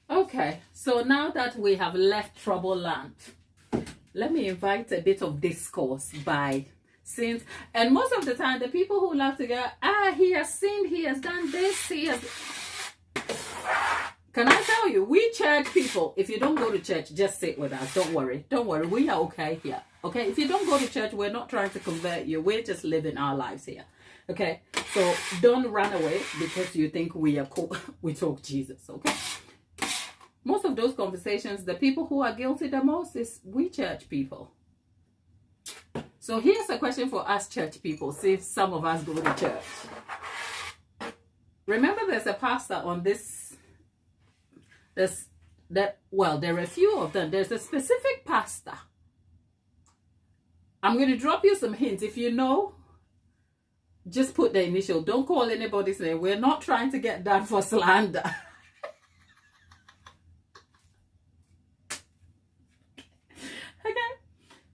Okay, so now that we have left trouble land, let me invite a bit of discourse by since, and most of the time the people who love to go, he has sinned, he has done this, he has. Can I tell you, we church people, if you don't go to church, just sit with us. Don't worry, we are okay here. Okay, if you don't go to church, we're not trying to convert you, we're just living our lives here. Okay, so don't run away because you think we are cool. We talk Jesus. Okay, most of those conversations, the people who are guilty the most is we church people. So here's a question for us church people, see some of us go to church. Remember, there's a pastor on this, there are a few of them. There's a specific pastor. I'm going to drop you some hints. If you know, just put the initial. Don't call anybody's name. We're not trying to get that for slander.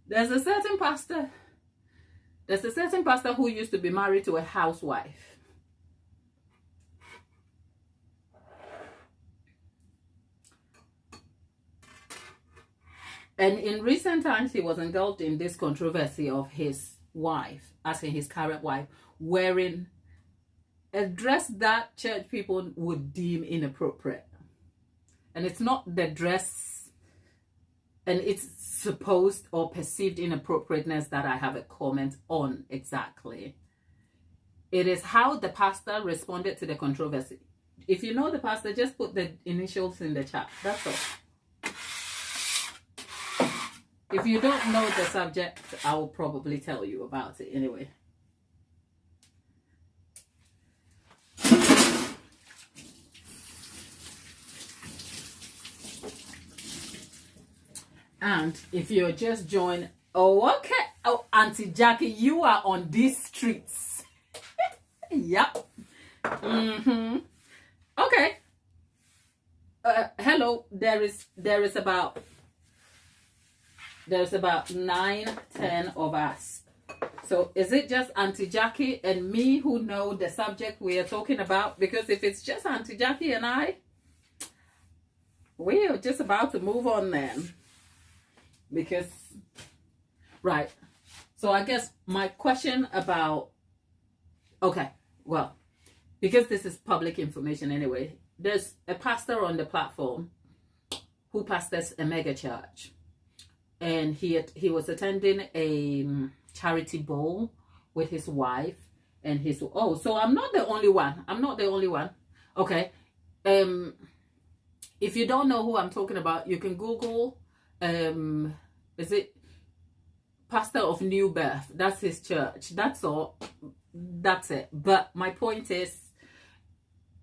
There's a certain pastor who used to be married to a housewife. And in recent times, he was engulfed in this controversy of his wife, as in his current wife, wearing a dress that church people would deem inappropriate. And it's not the dress, and it's supposed or perceived inappropriateness that I have a comment on exactly. It is how the pastor responded to the controversy. If you know the pastor, just put the initials in the chat. That's all. If you don't know the subject, I will probably tell you about it anyway. And if you're just joining, oh, okay. Oh, Auntie Jackie, you are on these streets. Yep. Okay. Hello. There's about 9-10 of us. So is it just Auntie Jackie and me who know the subject we are talking about? Because if it's just Auntie Jackie and I, we are just about to move on then. Because, right. So I guess my question about, okay, well, because this is public information anyway, there's a pastor on the platform who pastors a mega church. And he was attending a charity bowl with his wife and his, so I'm not the only one. Okay. If you don't know who I'm talking about, you can Google, is it Pastor of New Birth? That's his church. That's all. That's it. But my point is,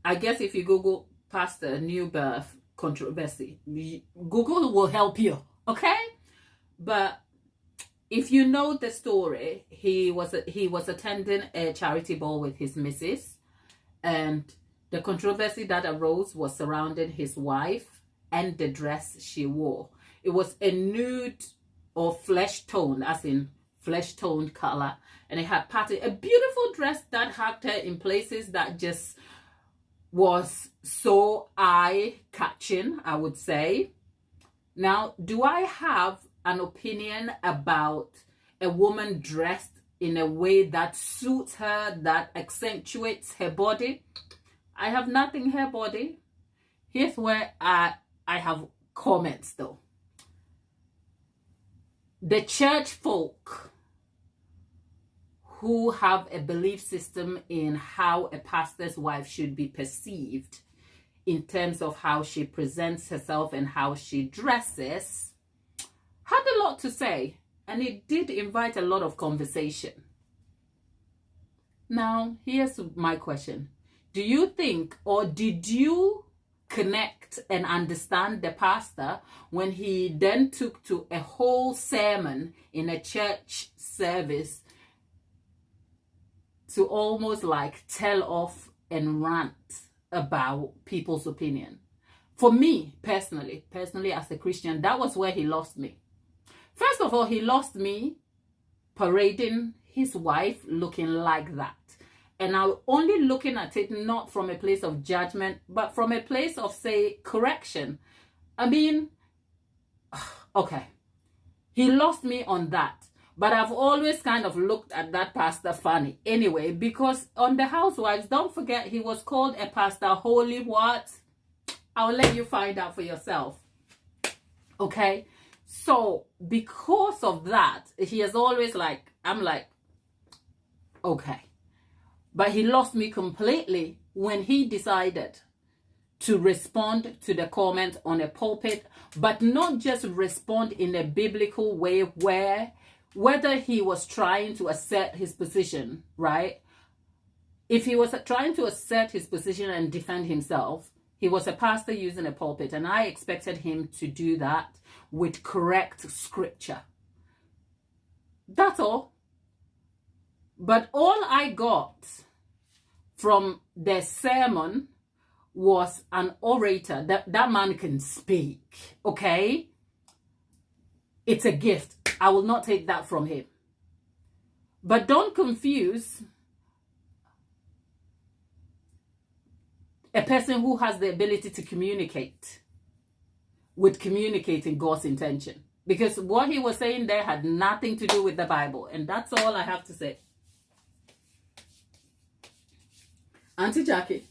I guess if you Google Pastor New Birth controversy, Google will help you. Okay? But if you know the story, he was attending a charity ball with his missus, and the controversy that arose was surrounding his wife and the dress she wore. It was a nude or flesh tone, as in flesh toned color, and it had pattern, a beautiful dress that hugged her in places that just was so eye catching, I would say. Now, do I have an opinion about a woman dressed in a way that suits her, that accentuates her body? I have nothing her body. Here's where I have comments though. The church folk who have a belief system in how a pastor's wife should be perceived in terms of how she presents herself and how she dresses had a lot to say, and it did invite a lot of conversation. Now, here's my question. Do you think, or did you connect and understand the pastor when he then took to a whole sermon in a church service to almost like tell off and rant about people's opinion? For me, personally as a Christian, that was where he lost me. First of all, he lost me parading his wife looking like that. And I'm only looking at it not from a place of judgment, but from a place of, say, correction. I mean, okay, he lost me on that. But I've always kind of looked at that pastor funny anyway, because on the Housewives, don't forget, he was called a pastor. Holy what? I'll let you find out for yourself. Okay? So because of that, he is always like, I'm like, okay. But he lost me completely when he decided to respond to the comment on a pulpit, but not just respond in a biblical way where whether he was trying to assert his position, right? If he was trying to assert his position and defend himself, he was a pastor using a pulpit, and I expected him to do that with correct scripture. That's all. But all I got from the sermon was an orator. That man can speak, okay? It's a gift. I will not take that from him. But don't confuse a person who has the ability to communicate with communicating God's intention. Because what he was saying there had nothing to do with the Bible. And that's all I have to say. Auntie Jackie,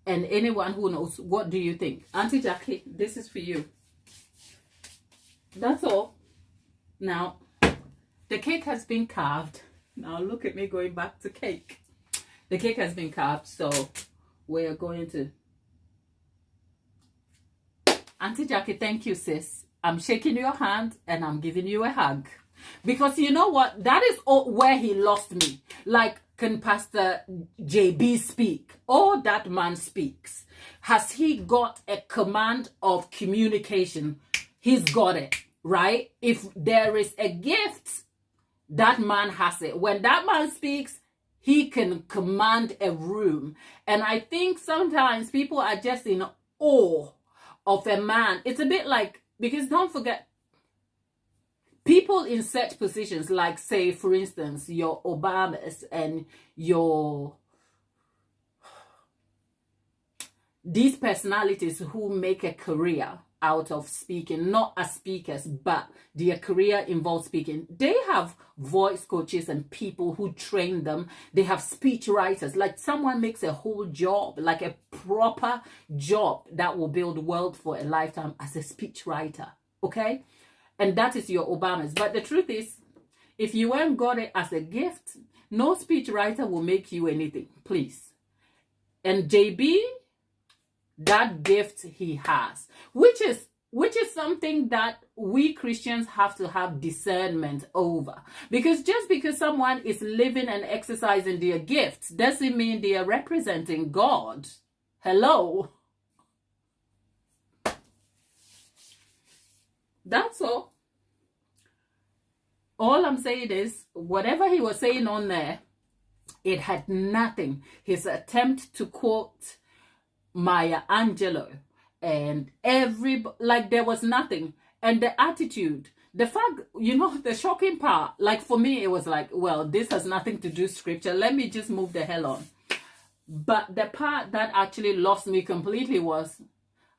and anyone who knows, what do you think? Auntie Jackie, this is for you. That's all. Now, the cake has been carved. Now look at me going back to cake. The cake has been carved, so we're going to... Auntie Jackie, thank you, sis. I'm shaking your hand and I'm giving you a hug. Because you know what? That is where he lost me. Like, can Pastor JB speak? Oh, that man speaks. Has he got a command of communication? He's got it, right? If there is a gift, that man has it. When that man speaks, he can command a room. And I think sometimes people are just in awe of a man. It's a bit like, because don't forget, people in such positions, like, say, for instance, your Obamas and these personalities who make a career out of speaking, not as speakers, but their career involves speaking. They have voice coaches and people who train them. They have speech writers. Like, someone makes a whole job, like a proper job that will build wealth for a lifetime as a speech writer, okay? And that is your Obamas. But the truth is, if you haven't got it as a gift, no speech writer will make you anything, please. And JB, that gift he has, which is something that we Christians have to have discernment over. Because just because someone is living and exercising their gifts doesn't mean they are representing God. Hello. That's all. All I'm saying is, whatever he was saying on there, it had nothing. His attempt to quote Maya Angelou and like there was nothing. And the attitude, the fact, the shocking part, like for me, it was like, well, this has nothing to do with scripture. Let me just move the hell on. But the part that actually lost me completely was,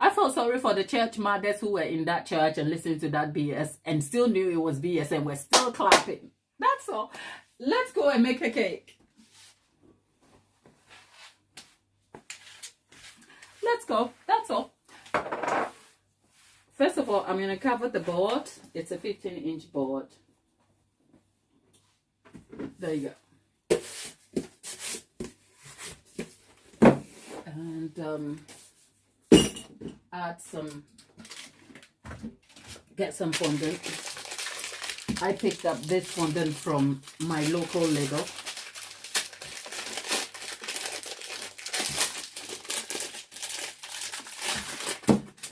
I felt sorry for the church mothers who were in that church and listening to that BS and still knew it was BS and were still clapping. That's all. Let's go and make a cake. Let's go. That's all. First of all, I'm going to cover the board. It's a 15-inch board. There you go. And get some fondant. I picked up this fondant from my local Lego.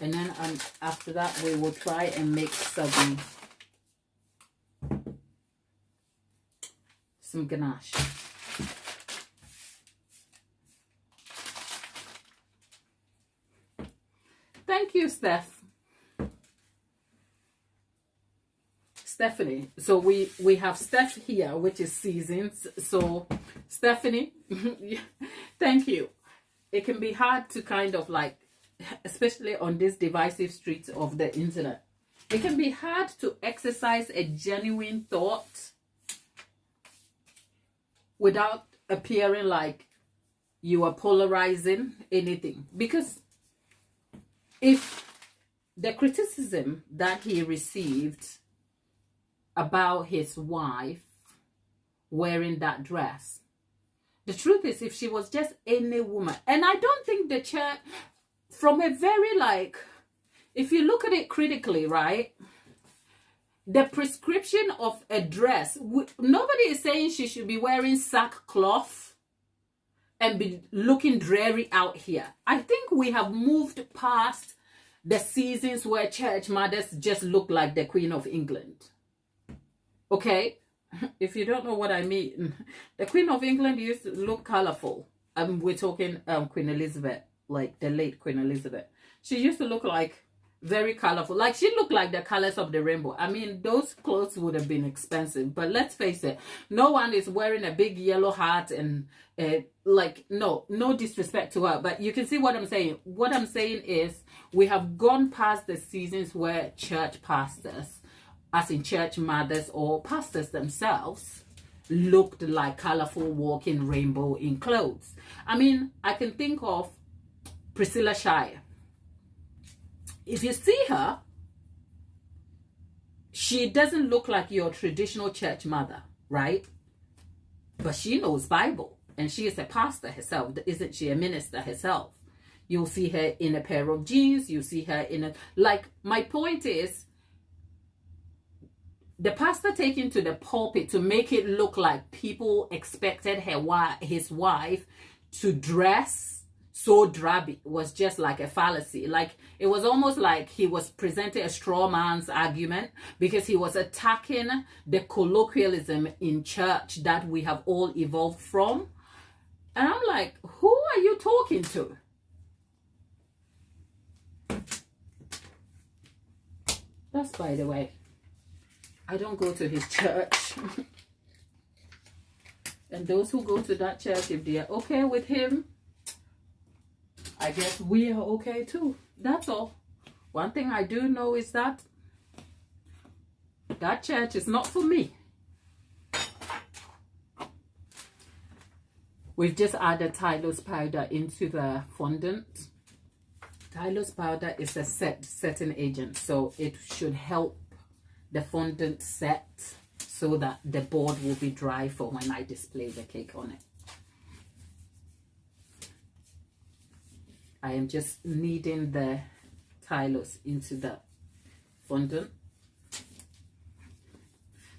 And then after that, we will try and make some ganache. Thank you, Stephanie. So we have Steph here, which is seasons. So Stephanie, thank you. It can be hard to kind of like, especially on these divisive streets of the internet, it can be hard to exercise a genuine thought without appearing like you are polarizing anything. Because if the criticism that he received about his wife wearing that dress, the truth is, if she was just any woman, and I don't think the church, from a very like, if you look at it critically, right, the prescription of a dress, nobody is saying she should be wearing sackcloth and be looking dreary out here. I think we have moved past the seasons where church mothers just look like the Queen of England. Okay? If you don't know what I mean, the Queen of England used to look colorful. We're talking Queen Elizabeth, like the late Queen Elizabeth. She used to look like very colorful. Like she looked like the colors of the rainbow. I mean, those clothes would have been expensive. But let's face it, no one is wearing a big yellow hat and like, no disrespect to her. But you can see what I'm saying. What I'm saying is we have gone past the seasons where church pastors, as in church mothers or pastors themselves, looked like colorful walking rainbow in clothes. I mean, I can think of Priscilla Shire. If you see her, she doesn't look like your traditional church mother, right? But she knows Bible, and she is a pastor herself. Isn't she a minister herself? You'll see her in a pair of jeans. You see her in a, like, my point is, the pastor taken to the pulpit to make it look like people expected his wife to dress so drabby was just like a fallacy. Like, it was almost like he was presenting a straw man's argument because he was attacking the colloquialism in church that we have all evolved from. And I'm like, who are you talking to? That's by the way. I don't go to his church. And those who go to that church, if they are okay with him, I guess we are okay too. That's all. One thing I do know is that that church is not for me. We've just added Tylose powder into the fondant. Tylose powder is a setting agent, so it should help the fondant set so that the board will be dry for when I display the cake on it. I am just kneading the Tylose into the fondant.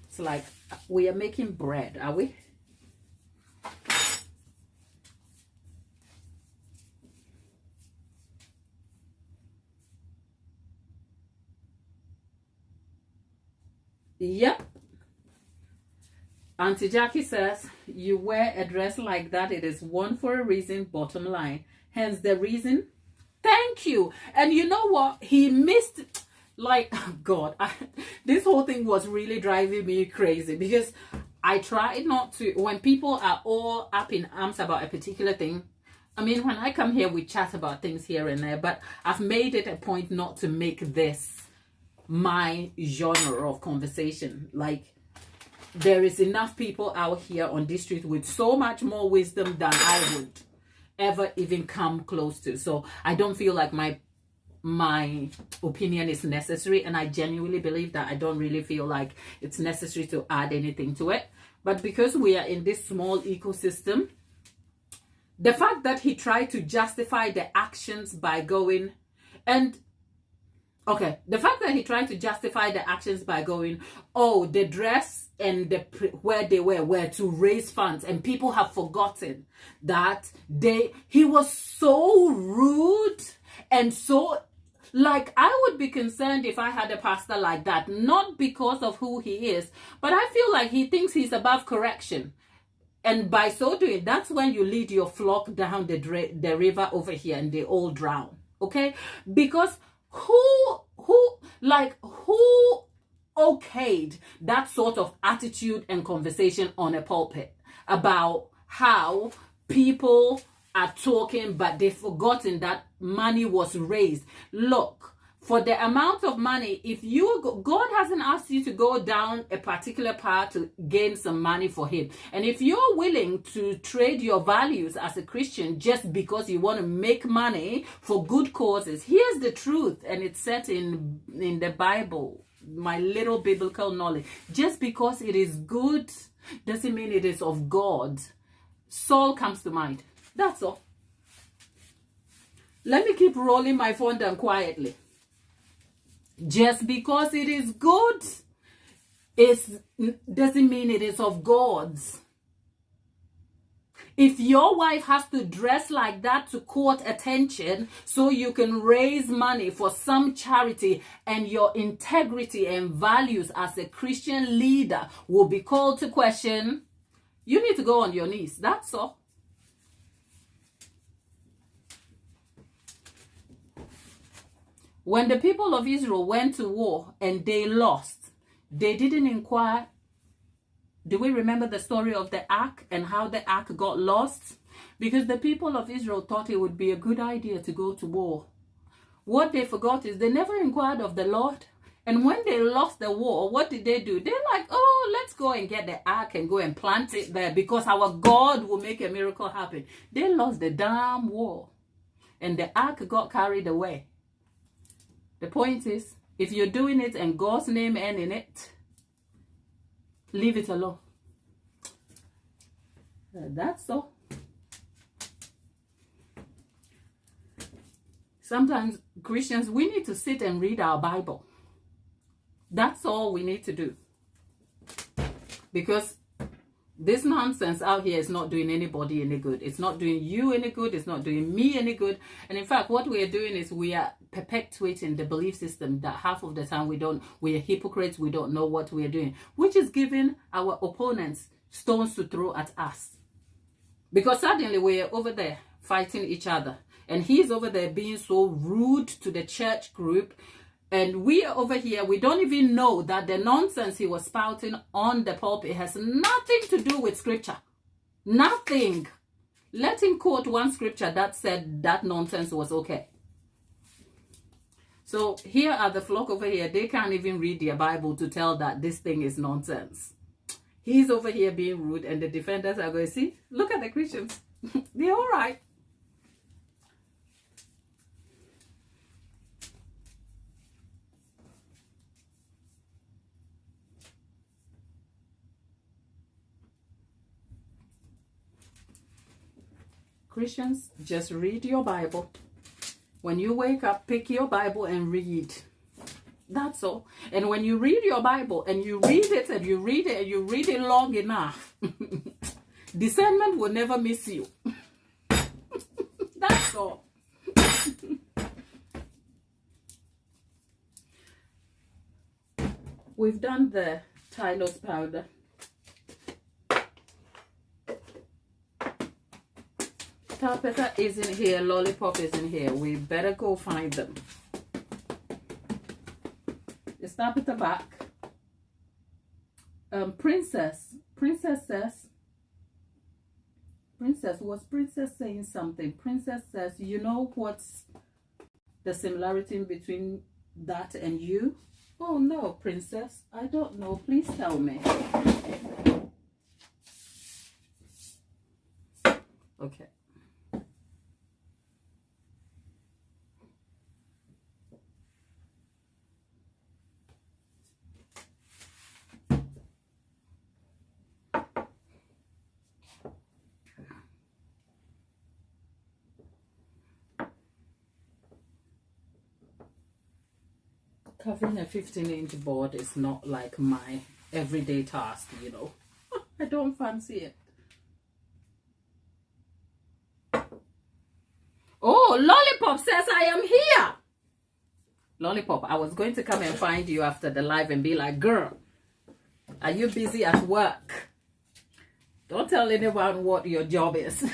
It's like we are making bread, are we? Yep. Auntie Jackie says, you wear a dress like that, it is worn for a reason, bottom line. Hence the reason. Thank you. And you know what? He missed, like, oh God, this whole thing was really driving me crazy because I tried not to, when people are all up in arms about a particular thing, I mean, when I come here, we chat about things here and there, but I've made it a point not to make this my genre of conversation. Like, there is enough people out here on this street with so much more wisdom than I would ever even come close to. So I don't feel like my opinion is necessary, and I genuinely believe that I don't really feel like it's necessary to add anything to it. But because we are in this small ecosystem, the fact that he tried to justify the actions by going and okay, the fact that he tried to justify the actions by going, oh, the dress and the where they were to raise funds, and people have forgotten that he was so rude and so, like, I would be concerned if I had a pastor like that, not because of who he is, but I feel like he thinks he's above correction. And by so doing, that's when you lead your flock down the river over here and they all drown. Okay? Because who okayed that sort of attitude and conversation on a pulpit about how people are talking, but they've forgotten that money was raised? Look, for the amount of money, if God hasn't asked you to go down a particular path to gain some money for him, and if you're willing to trade your values as a Christian just because you want to make money for good causes, here's the truth, and it's set in the Bible, my little biblical knowledge. Just because it is good doesn't mean it is of God. Saul comes to mind. That's all. Let me keep rolling my phone down quietly. Just because it is good doesn't mean it is of God's. If your wife has to dress like that to court attention so you can raise money for some charity, and your integrity and values as a Christian leader will be called to question, you need to go on your knees. That's all. When the people of Israel went to war and they lost, they didn't inquire. Do we remember the story of the ark and how the ark got lost? Because the people of Israel thought it would be a good idea to go to war. What they forgot is they never inquired of the Lord. And when they lost the war, what did they do? They're like, oh, let's go and get the ark and go and plant it there because our God will make a miracle happen. They lost the damn war. And the ark got carried away. The point is, if you're doing it and God's name ain't in it, leave it alone. That's all. Sometimes Christians, we need to sit and read our Bible. That's all we need to do. Because this nonsense out here is not doing anybody any good. It's not doing you any good. It's not doing me any good. And in fact, what we are doing is we are perpetuating the belief system that half of the time we are hypocrites. We don't know what we are doing, which is giving our opponents stones to throw at us. Because suddenly we are over there fighting each other. And he's over there being so rude to the church group. And we are over here, we don't even know that the nonsense he was spouting on the pulpit has nothing to do with scripture. Nothing. Let him quote one scripture that said that nonsense was okay. So here are the flock over here. They can't even read their Bible to tell that this thing is nonsense. He's over here being rude, and the defenders are going, see, look at the Christians. They're all right. Christians, just read your Bible. When you wake up, pick your Bible and read. That's all. And when you read your Bible and you read it and you read it and you read it long enough, discernment will never miss you. That's all. We've done the Tyler's powder. Star Pepper isn't here. Lollipop isn't here. We better go find them. Is Star Pepper back? Princess says, was Princess saying something? Princess says, you know what's the similarity between that and you? Oh no, Princess, I don't know. Please tell me. Okay. Covering a 15-inch board is not like my everyday task, you know. I don't fancy it. Oh, Lollipop says I am here. Lollipop, I was going to come and find you after the live and be like, girl, are you busy at work? Don't tell anyone what your job is.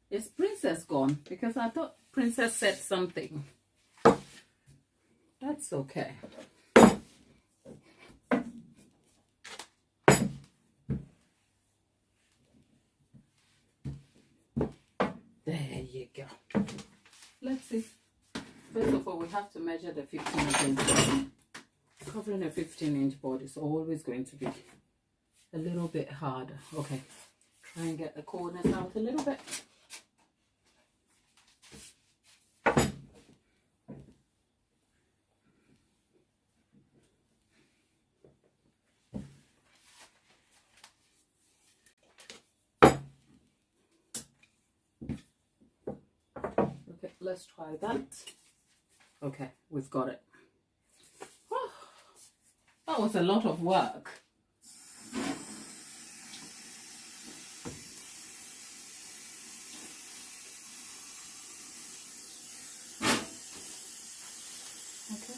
Is Princess gone? Because I thought Princess said something. That's okay. There you go. Let's see. First of all, we have to measure the 15-inch. Covering a 15-inch board is always going to be a little bit harder. Okay. Try and get the corners out a little bit. Let's try that. Okay, we've got it. Oh, that was a lot of work. Okay.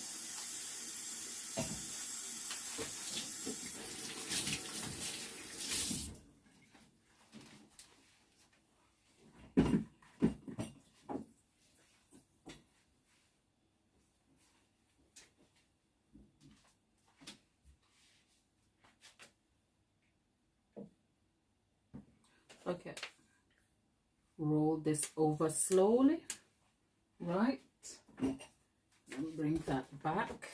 Okay, roll this over slowly, right, and bring that back.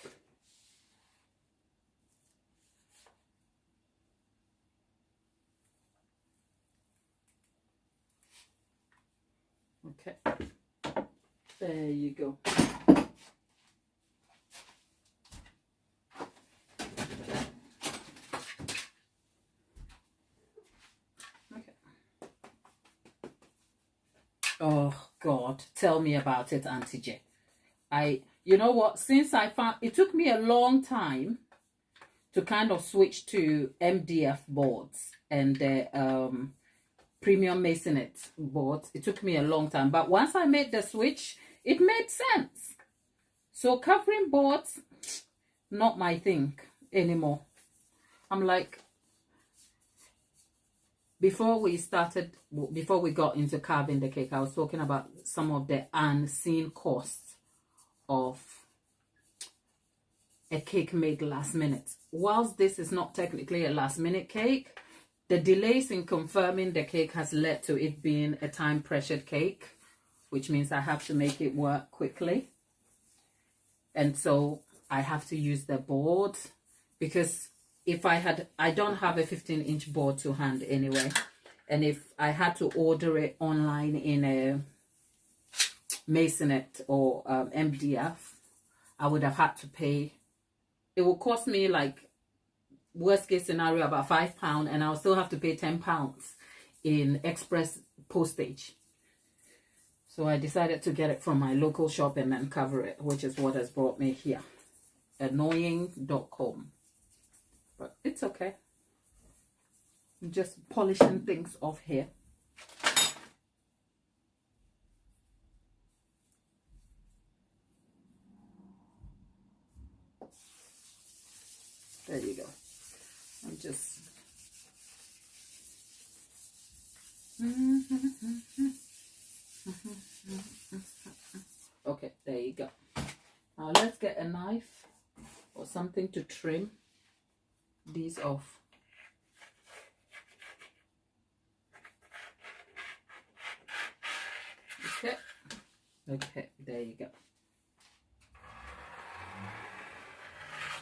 Okay, there you go. Oh God, tell me about it, Auntie J. You know what, since I found, it took me a long time to kind of switch to MDF boards and the premium masonite boards. It took me a long time, but once I made the switch, it made sense. So covering boards, not my thing anymore. I'm like, before we got into carving the cake, I was talking about some of the unseen costs of a cake made last minute. Whilst this is not technically a last minute cake, the delays in confirming the cake has led to it being a time pressured cake, which means I have to make it work quickly. And so I have to use the board, because if I don't have a 15-inch board to hand anyway. And if I had to order it online in a Masonette or MDF, I would have had to pay. It will cost me, like, worst case scenario, about £5, and I'll still have to pay £10 in express postage. So I decided to get it from my local shop and then cover it, which is what has brought me here. Annoying.com. But it's okay. I'm just polishing things off here. There you go. I'm just... Okay, there you go. Now let's get a knife or something to trim these off. Okay. Okay, there you go.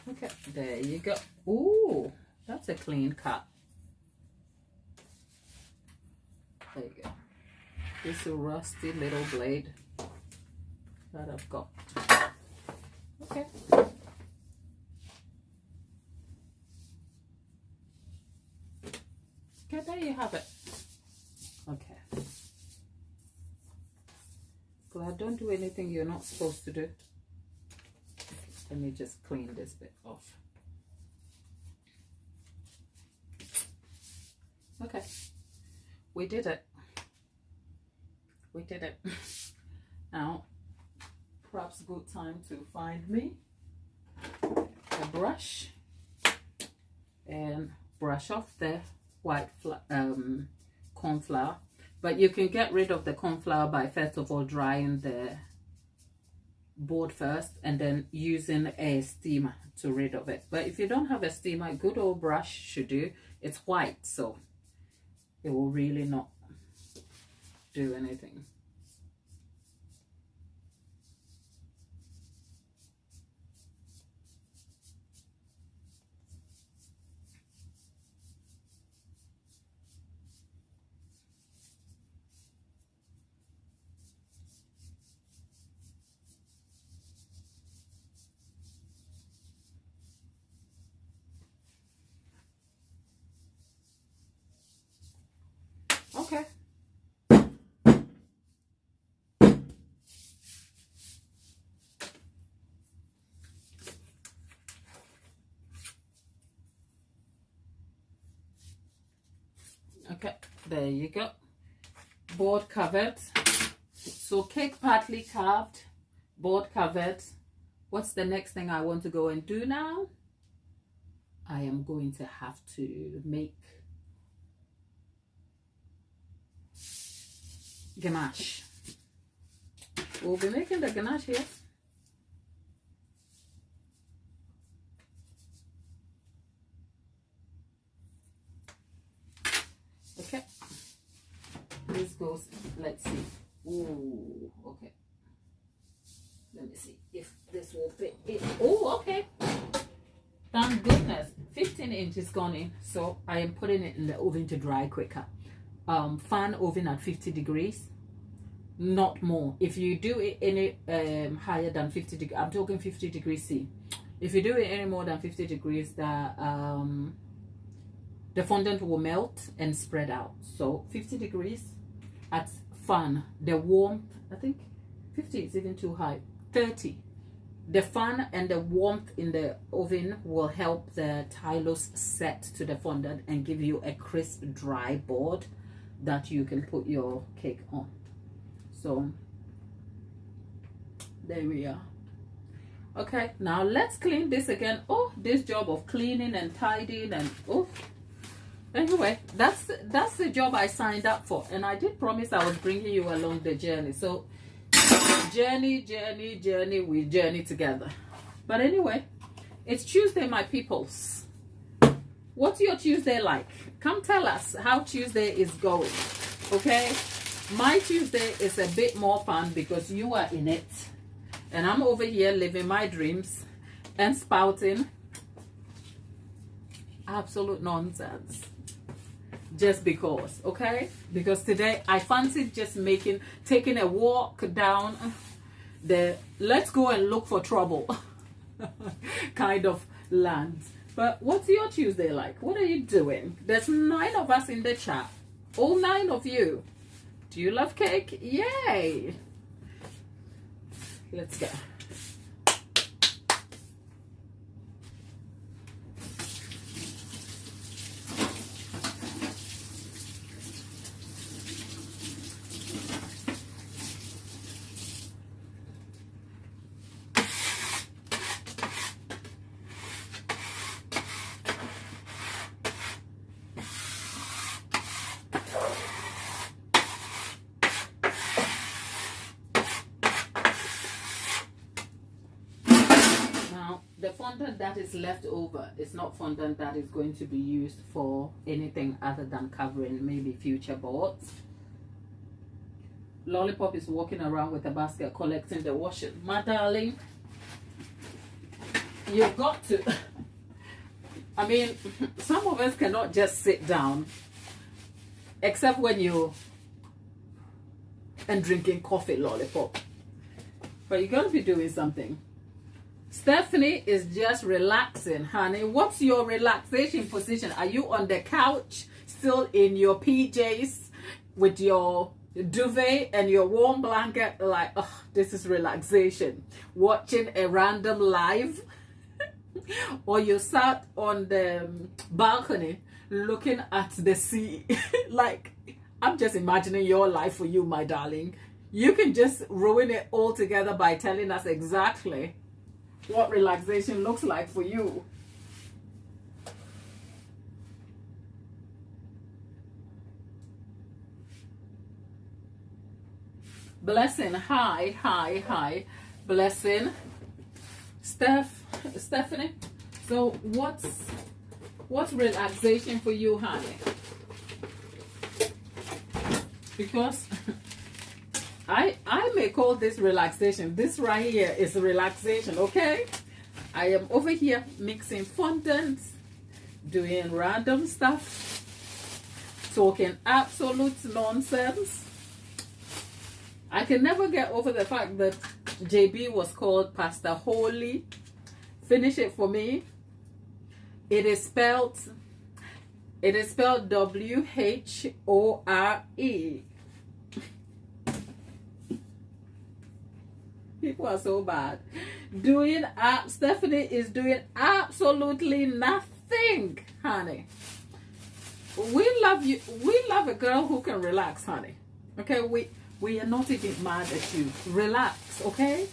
Okay, there you go. Ooh, that's a clean cut. There you go. This rusty little blade that I've got. Okay. Okay, there you have it. Okay. Glad, don't do anything you're not supposed to do. Let me just clean this bit off. Okay, we did it. We did it. Now, perhaps a good time to find me a brush and brush off the white corn flour. But you can get rid of the corn flour by first of all drying the board first and then using a steamer to rid of it. But if you don't have a steamer, a good old brush should do. It's white, so it will really not do anything. Okay. Okay, there you go. Board covered. So cake partly carved, board covered. What's the next thing I want to go and do now? I am going to have to make ganache. We'll be making the ganache here. Okay. This goes, let's see. Ooh, okay. Let me see if this will fit in. Oh, okay. Thank goodness. 15 inches gone in. So I am putting it in the oven to dry quicker. Fan oven at 50 degrees, not more. If you do it any higher than 50 degrees, I'm talking 50 degrees C. If you do it any more than 50 degrees, the fondant will melt and spread out. So 50 degrees at fan. The warmth, I think 50 is even too high. 30. The fan and the warmth in the oven will help the tylose set to the fondant and give you a crisp, dry board that you can put your cake on. So there we are. Okay, now let's clean this again. Oh, this job of cleaning and tidying and oh. Anyway, that's the job I signed up for, and I did promise I was bringing you along the journey. So journey, we journey together. But anyway, it's Tuesday, my peoples. What's your Tuesday like? Come tell us how Tuesday is going. Okay? My Tuesday is a bit more fun because you are in it. And I'm over here living my dreams and spouting absolute nonsense. Just because, okay? Because today I fancied just taking a walk down the let's go and look for trouble kind of land. But what's your Tuesday like? What are you doing? There's 9 of us in the chat. All 9 of you. Do you love cake? Yay! Let's go. The fondant that is left over is not fondant that is going to be used for anything other than covering maybe future boards. Lollipop is walking around with a basket collecting the washing. My darling, you've got to. I mean, some of us cannot just sit down, except when you're and drinking coffee, Lollipop. But you got to be doing something. Stephanie is just relaxing, honey. What's your relaxation position? Are you on the couch, still in your PJs, with your duvet and your warm blanket? Like, oh, this is relaxation. Watching a random live? Or you sat on the balcony looking at the sea? Like, I'm just imagining your life for you, my darling. You can just ruin it all together by telling us exactly what relaxation looks like for you. Blessing, hi. Blessing. Stephanie. So what's relaxation for you, honey? Because I may call this relaxation. This right here is relaxation, okay? I am over here mixing fondants, doing random stuff, talking absolute nonsense. I can never get over the fact that JB was called Pastor Holy. Finish it for me. It is spelled W-H-O-R-E. People are so bad. Stephanie is doing absolutely nothing, honey. We love you. We love a girl who can relax, honey. Okay, we are not even mad at you. Relax, okay?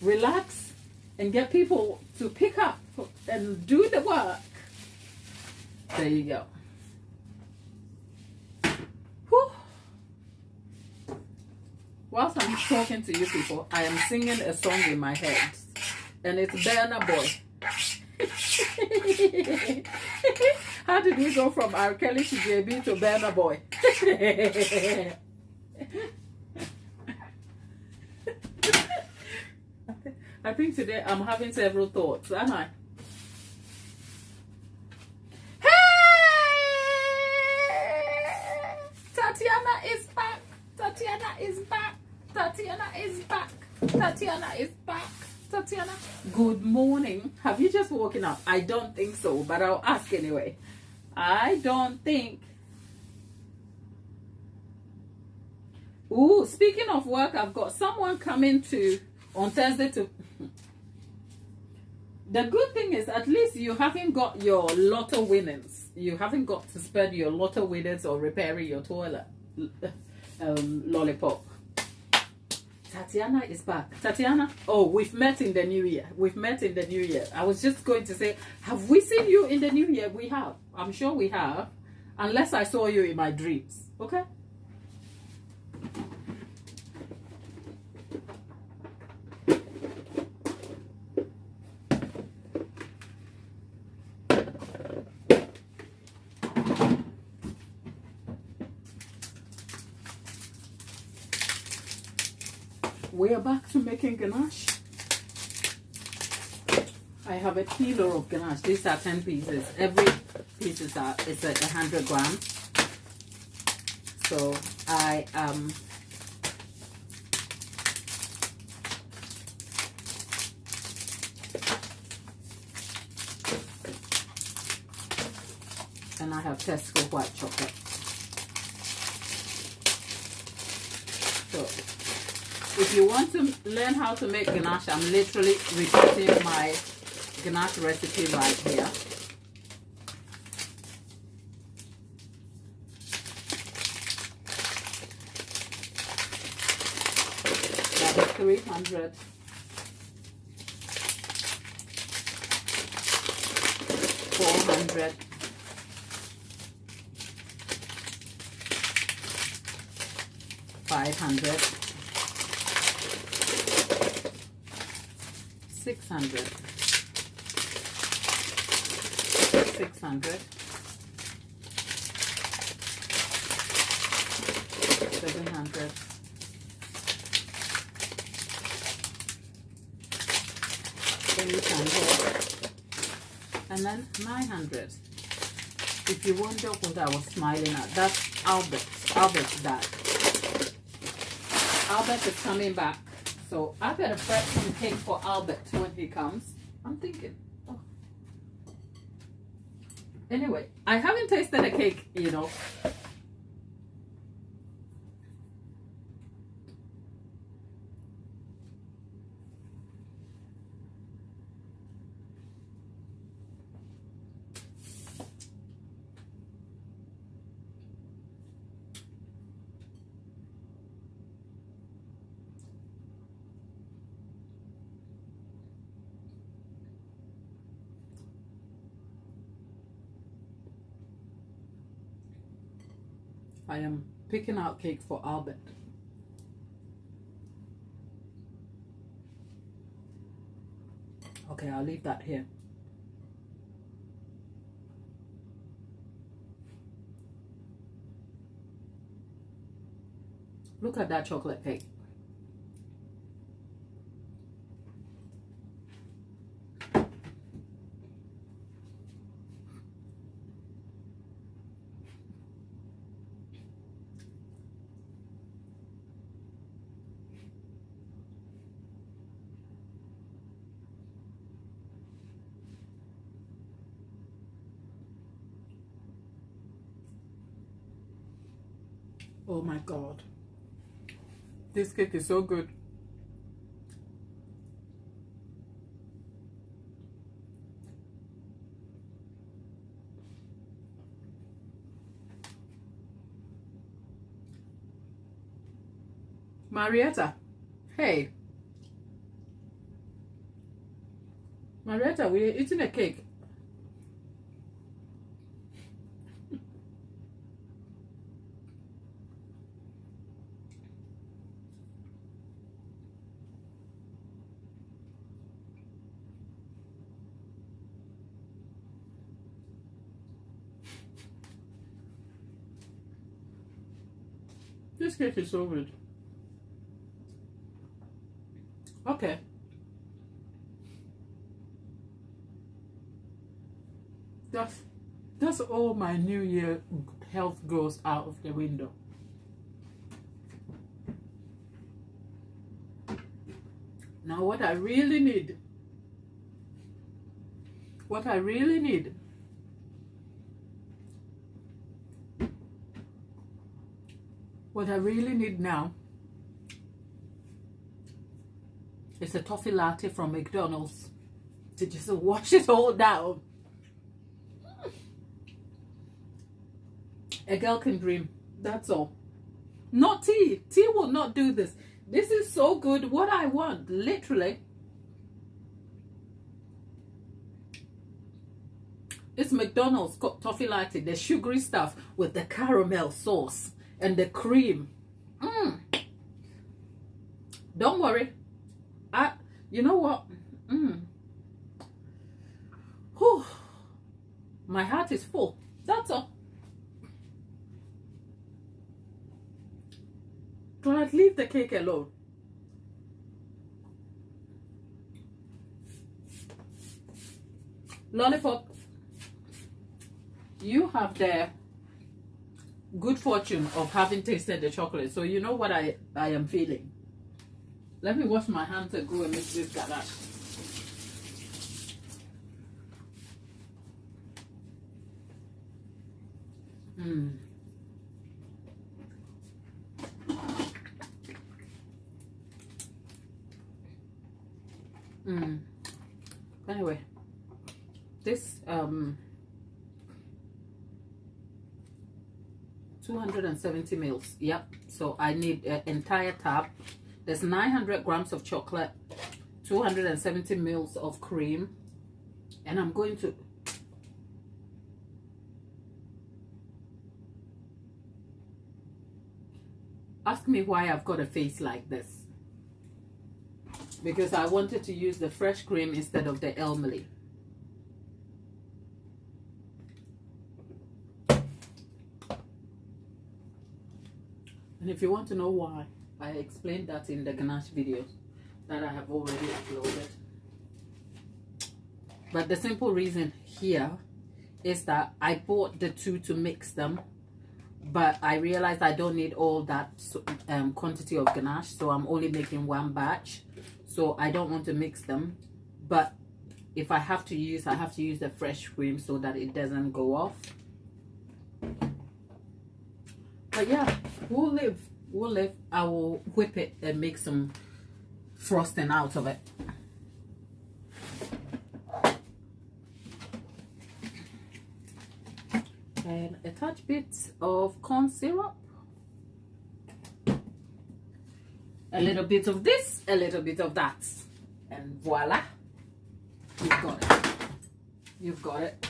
Relax and get people to pick up and do the work. There you go. Whew. Whilst I'm talking to you people, I am singing a song in my head. And it's Burna Boy. How did we go from R. Kelly to JB to Burna Boy? I think today I'm having several thoughts, aren't I? Hey! Tatiana is back. Tatiana is back. Tatiana is back. Tatiana is back. Tatiana, good morning. Have you just woken up? I don't think so, but I'll ask anyway. I don't think. Ooh, speaking of work, I've got someone coming on Thursday to. The good thing is, at least you haven't got your lotto winnings. You haven't got to spend your lotto winnings or repairing your toilet. Lollipop. Tatiana is back. Tatiana, oh, we've met in the new year. We've met in the new year. I was just going to say, have we seen you in the new year? We have. I'm sure we have. Unless I saw you in my dreams. Okay? We are back to making ganache. I have a kilo of ganache. These are 10 pieces. Every piece is 100 grams. So I and I have Tesco white chocolate. So if you want to learn how to make ganache, I'm literally repeating my ganache recipe right here. That is 300. 400. 500. 600. 600. 700. 800. And then 900. If you wonder what I was smiling at, that's Albert's dad. Albert is coming back, so I better prep some cake for Albert when he comes. I'm thinking, oh. Anyway, I haven't tasted a cake, you know. I am picking out cake for Albert. Okay, I'll leave that here. Look at that chocolate cake. Oh my God. This cake is so good. Marietta, hey. Marietta, we're eating a cake. This cake is so good. Okay. That's all my New Year health goes out of the window. Now what I really need now is a toffee latte from McDonald's to just wash it all down. A girl can dream, that's all. Not tea. Tea will not do this. This is so good. What I want, literally, it's McDonald's toffee latte, the sugary stuff with the caramel sauce and the cream. Don't worry. You know what? Whew. My heart is full. That's all. Glad, leave the cake alone. Lollipop, you have the good fortune of having tasted the chocolate, so you know what I am feeling. Let me wash my hands and go and mix this ganache. Anyway, this 270 mils. Yep. So I need an entire tub. There's 900 grams of chocolate, 270 mils of cream, and I'm going to ask me why I've got a face like this. Because I wanted to use the fresh cream instead of the Elmerly. And if you want to know why, I explained that in the ganache videos that I have already uploaded. But the simple reason here is that I bought the two to mix them, but I realized I don't need all that quantity of ganache, so I'm only making one batch. So I don't want to mix them, but if I have to use, I have to use the fresh cream so that it doesn't go off. But yeah, we'll live. I will whip it and make some frosting out of it. And a touch bit of corn syrup. A little bit of this, a little bit of that. And voila. You've got it. You've got it.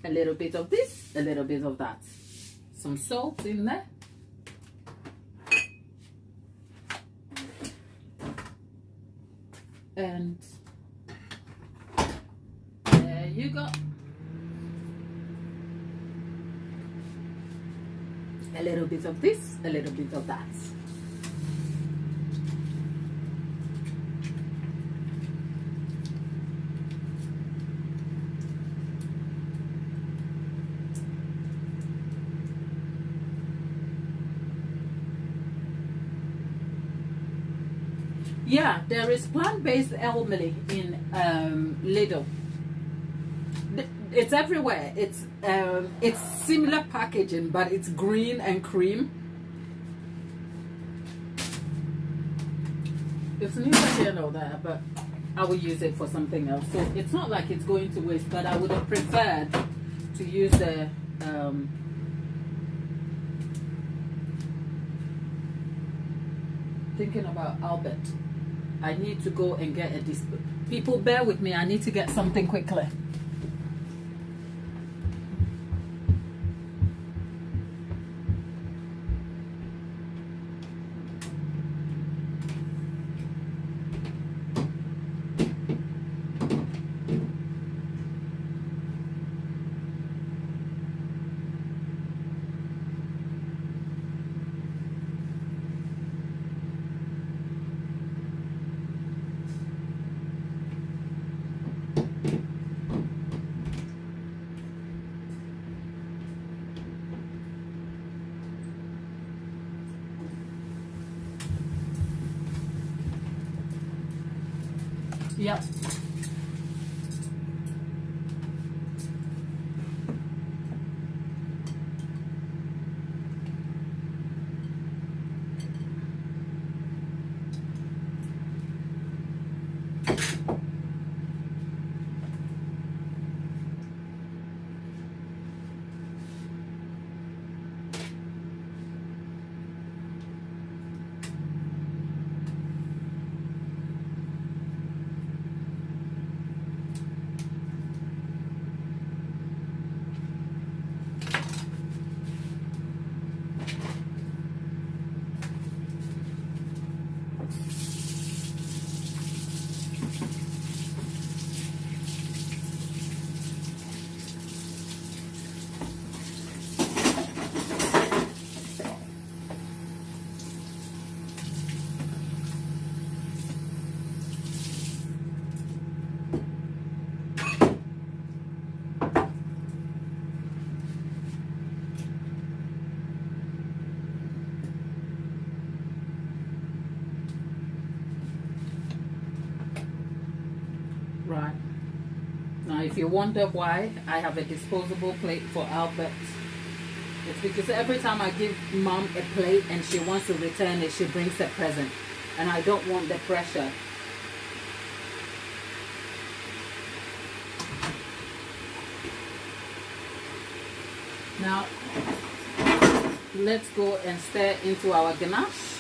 A little bit of this, a little bit of that. Some salt in there. And there you go. A little bit of this, a little bit of that. Yeah, there is plant-based Elmerly in Lidl. It's everywhere. It's similar packaging, but it's green and cream. It's neither here nor there, but I will use it for something else. So it's not like it's going to waste, but I would have preferred to use the thinking about Albert. I need to go and get a display. People, bear with me. I need to get something quickly. Yep. if you wonder why I have a disposable plate for Albert, it's because every time I give mom a plate and she wants to return it, she brings a present. And I don't want the pressure. Now, let's go and stir into our ganache.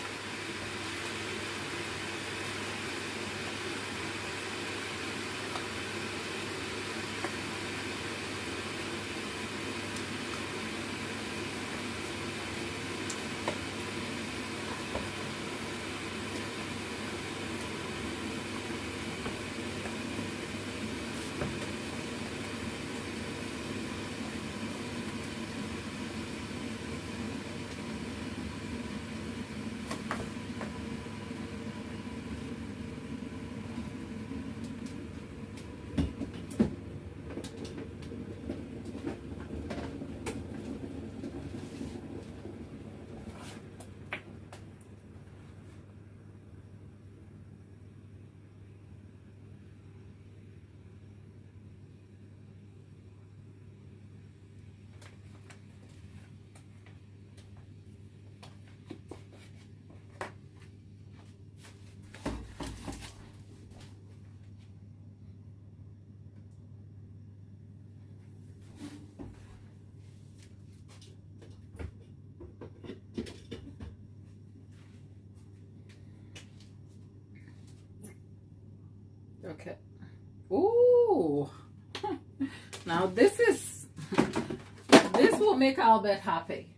Okay. Ooh. Now this will make Albert happy.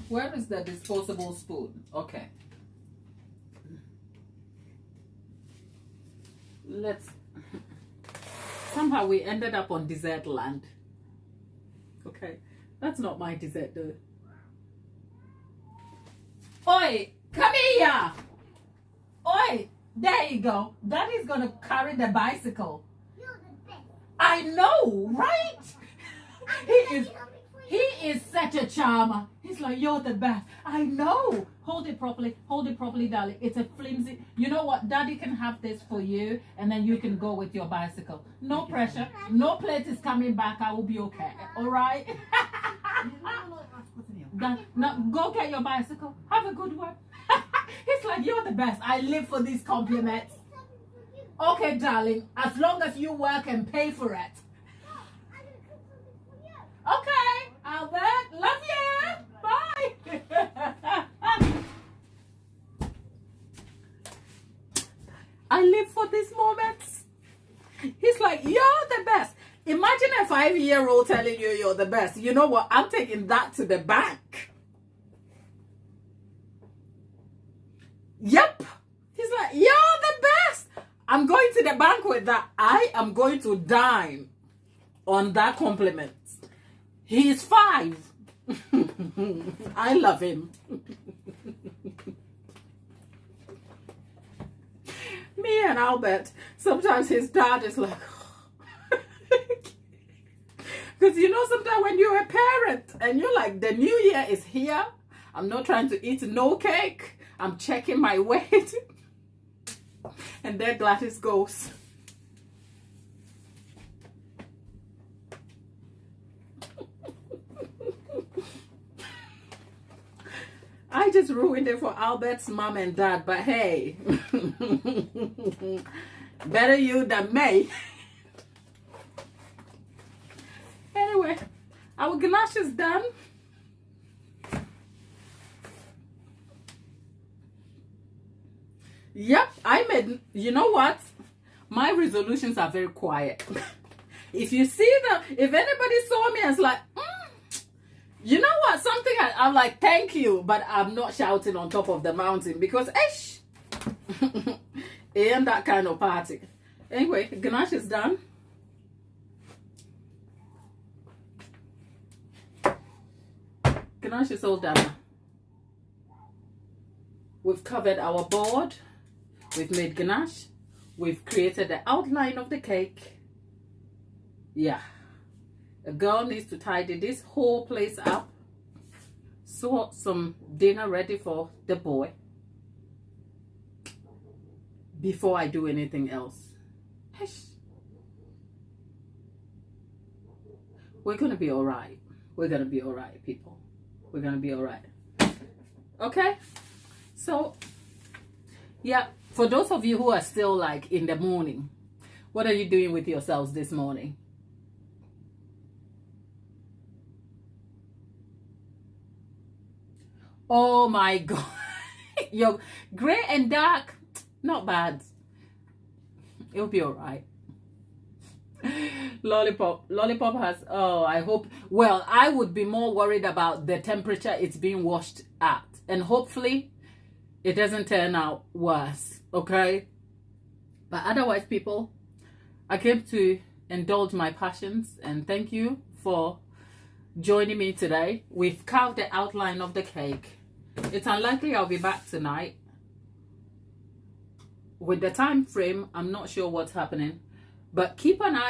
Where is the disposable spoon? Okay. Somehow we ended up on dessert land. Okay. That's not my dessert though. Oi, come here. Oi. There you go. Daddy's gonna carry the bicycle. You're the best. I know, right? He is such a charmer. He's like, you're the best. I know. Hold it properly, darling. It's a flimsy. You know what? Daddy can have this for you, and then you can go with your bicycle. No pressure. No plate is coming back. I will be okay. All right? Now, go get your bicycle. Have a good one. He's like, you're the best. I live for these compliments. Okay, darling. As long as you work and pay for it. Okay, Albert. Love you. Bye. I live for these moments. He's like, you're the best. Imagine a 5-year-old telling you you're the best. You know what? I'm taking that to the bank. Yep. He's like, you're the best. I'm going to the bank with that. I am going to dine on that compliment. He's 5. I love him. Me and Albert, sometimes his dad is like, because you know, sometimes when you're a parent and you're like, the new year is here. I'm not trying to eat no cake. I'm checking my weight. And there Gladys goes. I just ruined it for Albert's mom and dad, but hey, better you than me. Anyway, our ganache is done. Yep, I made, you know what? My resolutions are very quiet. If you see them, if anybody saw me and is like, you know what? Something I'm like, thank you, but I'm not shouting on top of the mountain because, ish, it ain't that kind of party. Anyway, ganache is done. Ganache is all done. We've covered our board. We've made ganache. We've created the outline of the cake. Yeah. A girl needs to tidy this whole place up. Sort some dinner ready for the boy before I do anything else. we're gonna be all right. We're gonna be all right, people. We're gonna be all right. Okay, so yeah, for those of you who are still like in the morning, what are you doing with yourselves this morning? Oh my God. Your gray and dark, not bad. It'll be all right. Lollipop has, oh, I hope, well, I would be more worried about the temperature it's being washed at, and hopefully it doesn't turn out worse, okay? But otherwise, people, I came to indulge my passions, and thank you for joining me today. We've carved the outline of the cake. It's unlikely I'll be back tonight. With the time frame, I'm not sure what's happening, but keep an eye